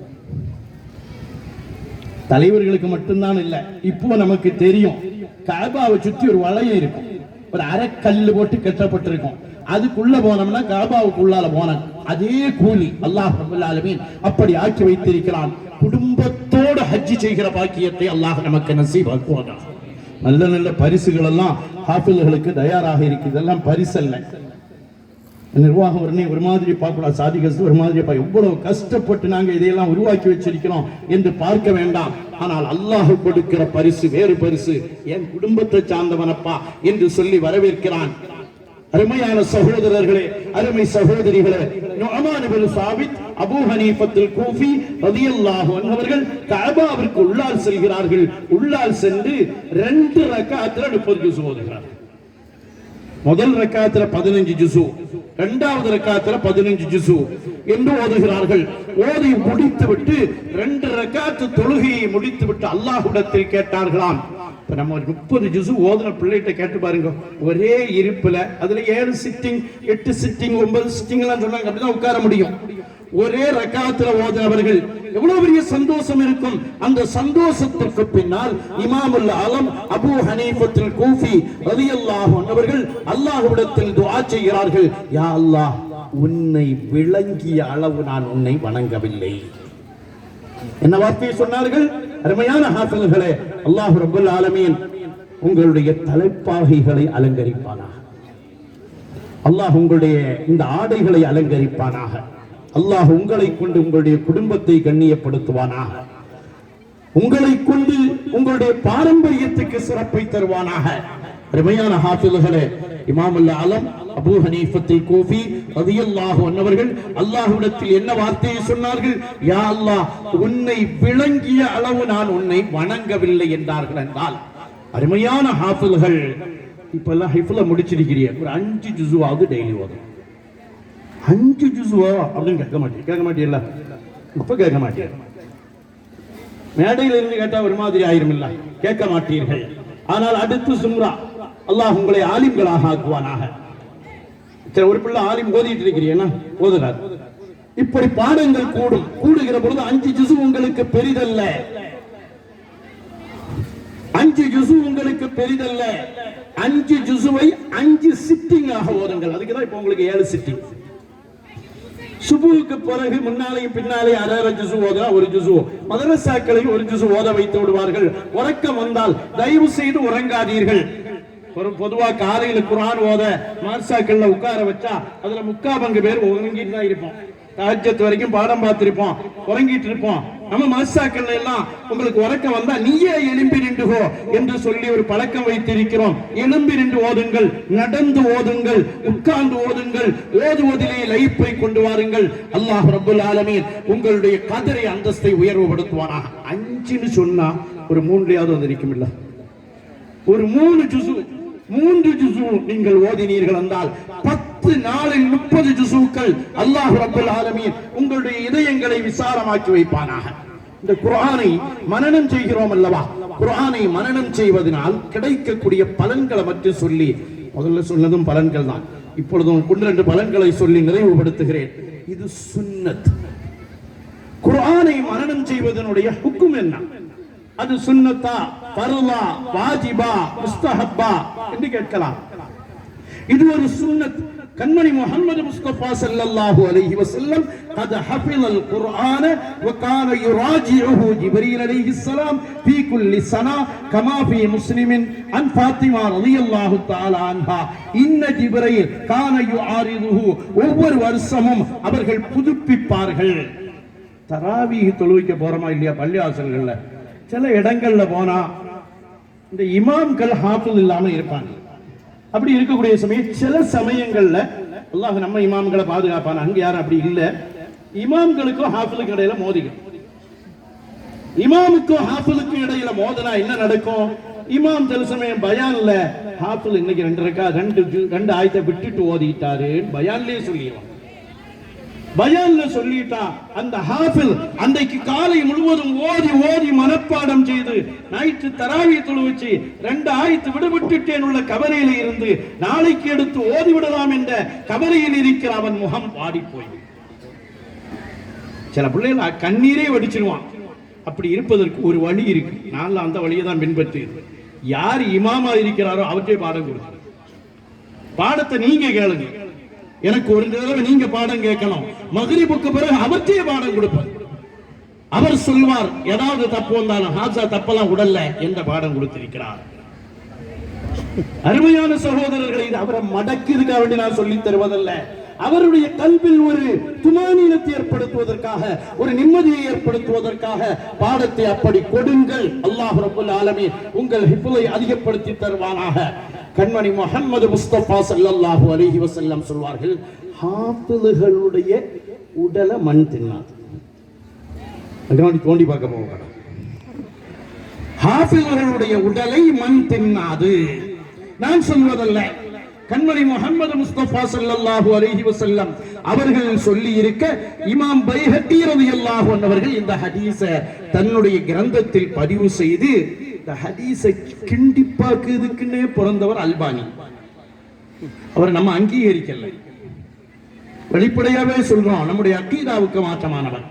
தலைவர்களுக்கு மட்டும்தான் இல்ல, இப்போ நமக்கு தெரியும் காபாவை சுத்தி ஒரு வளையம் இருக்கும், ஒரு அரைக்கல்லு போட்டு கட்டப்பட்டிருக்கும். அதுக்குள்ள போனோம்னா காபாவுக்குள்ளால போன அதே கூலி அல்லாஹ் ரப்பல் ஆலமீன் அப்படி ஆக்கி வைத்திருக்கிறான். குடும்பத்தோடு ஹஜ் செய்கிற பாக்கியத்தை அல்லாஹ் நமக்கு நசீபாக்குவானாக. நல்ல நல்ல பரிசுகள் எல்லாம் ஹாஃபில்களுக்கு தயாராக இருக்கு. இதெல்லாம் பரிசு அல்ல. நிர்வாகம் ஒரு மாதிரி பார்க்கலாம், சாதி கஷ்டம் ஒரு மாதிரி எவ்வளவு கஷ்டப்பட்டு நாங்க இதையெல்லாம் உருவாக்கி வச்சிருக்கிறோம் என்று பார்க்க வேண்டாம். ஆனால் அல்லாஹ் கொடுக்கிற பரிசு வேறு பரிசு. என் குடும்பத்தை சார்ந்தவனப்பா என்று சொல்லி வரவேற்கிறான். அருமையான சகோதரர்களே, அருமை சகோதரிகளே, நுஅமான் இப்னு சாபித் அபூ ஹனீஃபத்துல் கூஃபி ரலியல்லாஹு அன்ஹு அவர்கள் கஅபாவிற்கு உள்ளால் செல்கிறார்கள். உள்ளால் சென்று 2 ரக்அத்ல 30 ஜுஸு ஓதுகிறார்கள். முதல் ரக்காத்துல 15 ஜுஸு, இரண்டாவது ரக்காத்துல 15 ஜுஸு என்று ஓதுகிறார்கள். ஓதி முடித்து விட்டு 2 ரக்காத்து தொழுகையை முடித்து விட்டு அல்லாஹ்விடத்தில் கேட்டார்களாம். இப்ப நம்ம 30 ஜுஸு ஓதுன பிள்ளைகிட்ட கேட்டு பாருங்க, ஒரே இருப்புல அதுல 7 சிட்டிங் 8 சிட்டிங் 9 சிட்டிங் எல்லாம் சொன்னாங்க, அப்படிதான் உட்கார முடியும். ஒரே ரக்காத்துல ஓதுனவர்கள் எவ்வளவு பெரிய சந்தோஷம் இருக்கும். அந்த சந்தோஷத்திற்கு பின்னால் இமாமுல் ஆலம் அபூ ஹனீஃபத்துல் கூஃபி ரலியல்லாஹு அன்ஹு அவர்கள் அல்லாஹ்விடத்தில் துஆ செய்கிறார்கள். யா அல்லாஹ், உன்னை விளங்கிய அளவு நான் உன்னை வணங்கவில்லை. என்ன வார்த்தையை சொன்னார்கள்? அருமையான ஹாஃபில்களே, அல்லாஹ் ரப்பல் ஆலமீன் உங்களுடைய தலைப்பாகைகளை அலங்கரிப்பானாக. அல்லாஹ் உங்களுடைய இந்த ஆடைகளை அலங்கரிப்பானாக. அல்லாஹ் உங்களை கொண்டு உங்களுடைய குடும்பத்தை கண்ணியப்படுத்துவானாக. உங்களை கொண்டு உங்களுடைய பாரம்பரியத்துக்கு சிறப்பை தருவானாக. அருமையான ஹாஃபில்களே, இமாமுல் ஆலம் அபூ ஹனீஃபத்துல் கூஃபி ரலியல்லாஹு அன்ஹு அவர்கள் அல்லாஹ்விடத்தில் என்ன வார்த்தையை சொன்னார்கள்? யா அல்லாஹ், உன்னை விளங்கிய அளவு நான் உன்னை வணங்கவில்லை என்றார்கள். என்றால் அருமையான ஹாஃபில்கள் இப்ப எல்லாம் ஹிஃப்ல முடிச்சிருக்கிறீங்க, ஒரு 5 ஜுஸுவாவது டெய்லி ஓதும். 5 ஜுஸுவா அப்படின்னு கேட்க மாட்டீங்களா? இப்ப கேட்க மாட்டீங்க. மேடையில் இருந்து கேட்டா ஒரு மாதிரி ஆயிரும் இல்ல, கேட்க மாட்டீர்கள். ஆனால் அடுத்து சும்ரா அல்லாஹ் உங்களை ஆலிம்களாக ஆக்குவானாக. ஒரு பிள்ளை ஆலிம் ஓதிட்டு இருக்கிறீங்கன்னா ஓதுறார். இப்படி பாடங்கள் கூடுகிற பொழுது 5 ஜுஸு உங்களுக்கு பெரிதல்ல. 5 ஜுஸு உங்களுக்கு பெரிதல்ல. 5 ஜுஸுவை 5 சிட்டிங் ஆக ஓதுங்கள். அதுக்குதான் இப்ப உங்களுக்கு 7 சிட்டிங். சுபுவுக்கு பிறகு முன்னாலேயும் பின்னாலே அரை ஜுஸு ஓதுனா 1 ஜுஸு, மதரசாக்களையும் 1 ஜுஸு ஓத வைத்து விடுவார்கள். உறக்கம் வந்தால் தயவு செய்து உறங்காதீர்கள். பொதுவா காலையில குர்ஆன் ஓத மதரசாக்கள்ல உட்கார வச்சா அதுல 3/4 பங்கு பேர் உறங்கிட்டு தான் இருப்போம். தஹஜ்ஜத் வரைக்கும் பாடம் பார்த்திருப்போம், உறங்கிட்டு இருப்போம். நம்ம மதரசாக்கள்ல எல்லாம் உங்களுக்கு உறக்கம் வந்தா நீயே எழும்பி நின்றுகோ என்று சொல்லி ஒரு பழக்கம் வைத்திருக்கிறோம். எழும்பி நின்று ஓதுங்கள், நடந்து ஓதுங்கள், உட்கார்ந்து ஓதுங்கள், ஓதுவதிலே லைஃபை கொண்டு வாருங்கள். அல்லாஹ் ரப்பல் ஆலமீன் உங்களுடைய கதரை அந்தஸ்தை உயர்வுபடுத்துவானாக. 5ன்னு சொன்னா ஒரு 3லயாவது வந்திருக்கும் இல்ல, ஒரு 3 ஜுஸு நீங்கள் ஓதினீர்கள் என்றால் 10 நாளில் 30 ஜுஸுக்கள் அல்லாஹ் ரப்பல் ஆலமீன் உங்களுடைய இதயங்களை விசாலமாக்கி வைப்பானாக. இந்த குர்ஆனை மனனம் செய்கிறோம் அல்லவா, குர்ஆனை மனனம் செய்வதனால் கிடைக்கக்கூடிய பலன்களை மட்டும் சொல்லி, முதல்ல சொன்னதும் பலன்கள் தான், இப்பொழுதும் 1-2 பலன்களை சொல்லி நிறைவுபடுத்துகிறேன். இது சுன்னத். குர்ஆனை மனனம் செய்வதனுடைய ஹுக்கும் என்ன? அது சுன்னத்தா, ஃபர்லா, வாஜிபா, முஸ்தஹப்பா என்று கேட்கலாம். இது ஒரு சுன்னத். கண்மணி முஹம்மது முஸ்தபா ஸல்லல்லாஹு அலைஹி வஸல்லம் قد حفظ القرآن وكان يراجعه جبريل عليه السلام في كل سنة كما في مسلم عن فاطمة رضي الله تعالى عنها إن جبريل كان يعارضه. ஒவ்வொரு வருஷமும் அவர்கள் புதுப்பிப்பார்கள். தராவீஹ் தொழுகைக்கு போறோமா இல்லையா பள்ளிவாசல்கள்ல, சில இடங்கள்ல போனா இந்த இமாம்கள் ஹாஃபில் இல்லாம இருப்பாங்க. அப்படி இருக்கக்கூடிய சமயம் சில சமயங்கள்ல அல்லாஹ் நம்ம இமாம்களை பாதுகாப்பான, அங்க யாரும் அப்படி இல்ல, இமாம்களுக்கும் ஹாஃபிலுக்கும் இடையில மோதிக்கும். இமாமுக்கும் ஹாஃபிலுக்கும் இடையில மோதனா என்ன நடக்கும்? இமாம் சில சமயம் பயான்ல ஹாஃபில் இன்னைக்கு 2 ஆயத்தை விட்டுட்டு ஓதிட்டாரு பயான்லயே சொல்லிடுவான். பயான்ல சொல்லிட்டா அந்த ஹாஃபில் அன்றைக்கு காலை முழுவதும் ஓதி மனப்பாடம் செய்து நைட்டு தராவீஹ் தொழுவிச்சு 2 ஆயத்து விடுவிட்டுட்டேன் உள்ள கவலையில இருந்து நாளைக்கு எடுத்து ஓதி விடலாம் என்ற கவலையில் இருக்கிற அவன் முகம் வாடி போய் சில பிள்ளைகள் கண்ணீரே வடிச்சிருவான். அப்படி இருப்பதற்கு ஒரு வழி இருக்கு. நான் அந்த வழியை தான் பின்பற்றி, யார் இமாமா இருக்கிறாரோ அவற்றை பாடம் கொடுக்க, பாடத்தை நீங்க கேளுங்க. எனக்கு ஒரு தடவை நீங்க பாடம் கேட்கணும், மக்ரிபுக்கு பிறகு அவற்றையே பாடம் கொடுப்பார். அவர் சொல்வார், ஏதாவது தப்பு வந்தாலும் ஹாஜா தப்பெல்லாம் உடல்ல என்ற பாடம் கொடுத்திருக்கிறார். அருமையான சகோதரர்களை, இது அவரை மடக்கிறதுக்காக வேண்டி நான் சொல்லி தருவதல்ல, அவருடைய கல்வியில் ஒரு துமானீனத்தை ஏற்படுத்துவதற்காக, ஒரு நிம்மதியை ஏற்படுத்துவதற்காக பாடத்தை அப்படி கொடுங்கள். அல்லாஹ் ரப்பல் ஆலமீன் உங்கள் ஹிஃபுலை அதிகப்படுத்தி தருவானாக. கண்மணி முஹம்மது முஸ்தபா ஸல்லல்லாஹு அலைஹி வஸல்லம் சொல்வார்கள், ஹாஃபில்களுடைய உடலை மண் தின்னாது. தோண்டி பார்க்க போவாங்க, ஹாஃபில்களுடைய உடலை மண் தின்னாது. நான் சொல்வதல்ல, கண்மணி முஹம்மது முஸ்தபா ஸல்லல்லாஹு அலைஹி வஸல்லம் அவர்கள் சொல்லி இருக்க, இமாம் பைஹகி ரலியல்லாஹு அன்ஹு அவர்கள் இந்த ஹதீஸை தன்னுடைய கிரந்தத்தில் பதிவு செய்து, இந்த ஹதீஸை கிண்டிப்பாக்குதுக்குன்னே பிறந்தவர் அல்பானி. அவர் நம்ம அங்கீகரிக்கல, வெளிப்படையாவே சொல்றோம், நம்முடைய அக்கீதாவுக்கு மாற்றமானவர்.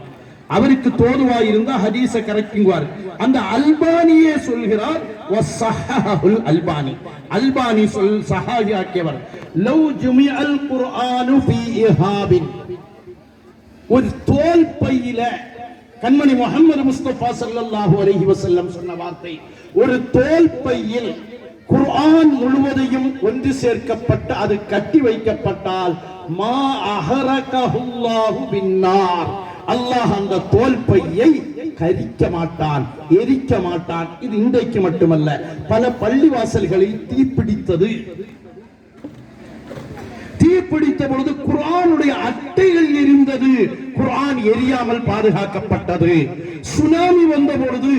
அவருக்கு தோதுவாய் இருந்த ஹதீஸை கரெக்டுங்குவார். அந்த அல்பானியே சொல்கிறார், வஸஹஹுல் அல்பானி, அல்பானி சஹாஹியாக்கியவர். லவ் ஜுமிஅல் குர்ஆனு ஃபீ இஹாபின், ஒரு தோல் பையில, கண்மணி முஹம்மது முஸ்தபா ஸல்லல்லாஹு அலைஹி வஸல்லம் சொன்ன வார்த்தை, ஒரு தோல் பையில் குர்ஆன் முழுவதையும் ஒன்று சேர்க்கப்பட்டு அது கட்டி வைக்கப்பட்டால், மா அஹரகஹுல்லாஹு பின்னார், அல்லாஹ் அந்த தோல் பையை கரிக்க மாட்டான், எரிக்க மாட்டான். இது இன்றைக்கு மட்டுமல்ல, பல பள்ளிவாசல்களில் தீப்பிடித்தது. தீப்பிடித்த பொழுது குர்ஆனுடைய அட்டைகள் எரிந்தது, குர்ஆன் எரியாமல் பாதுகாக்கப்பட்டது. சுனாமி வந்த பொழுது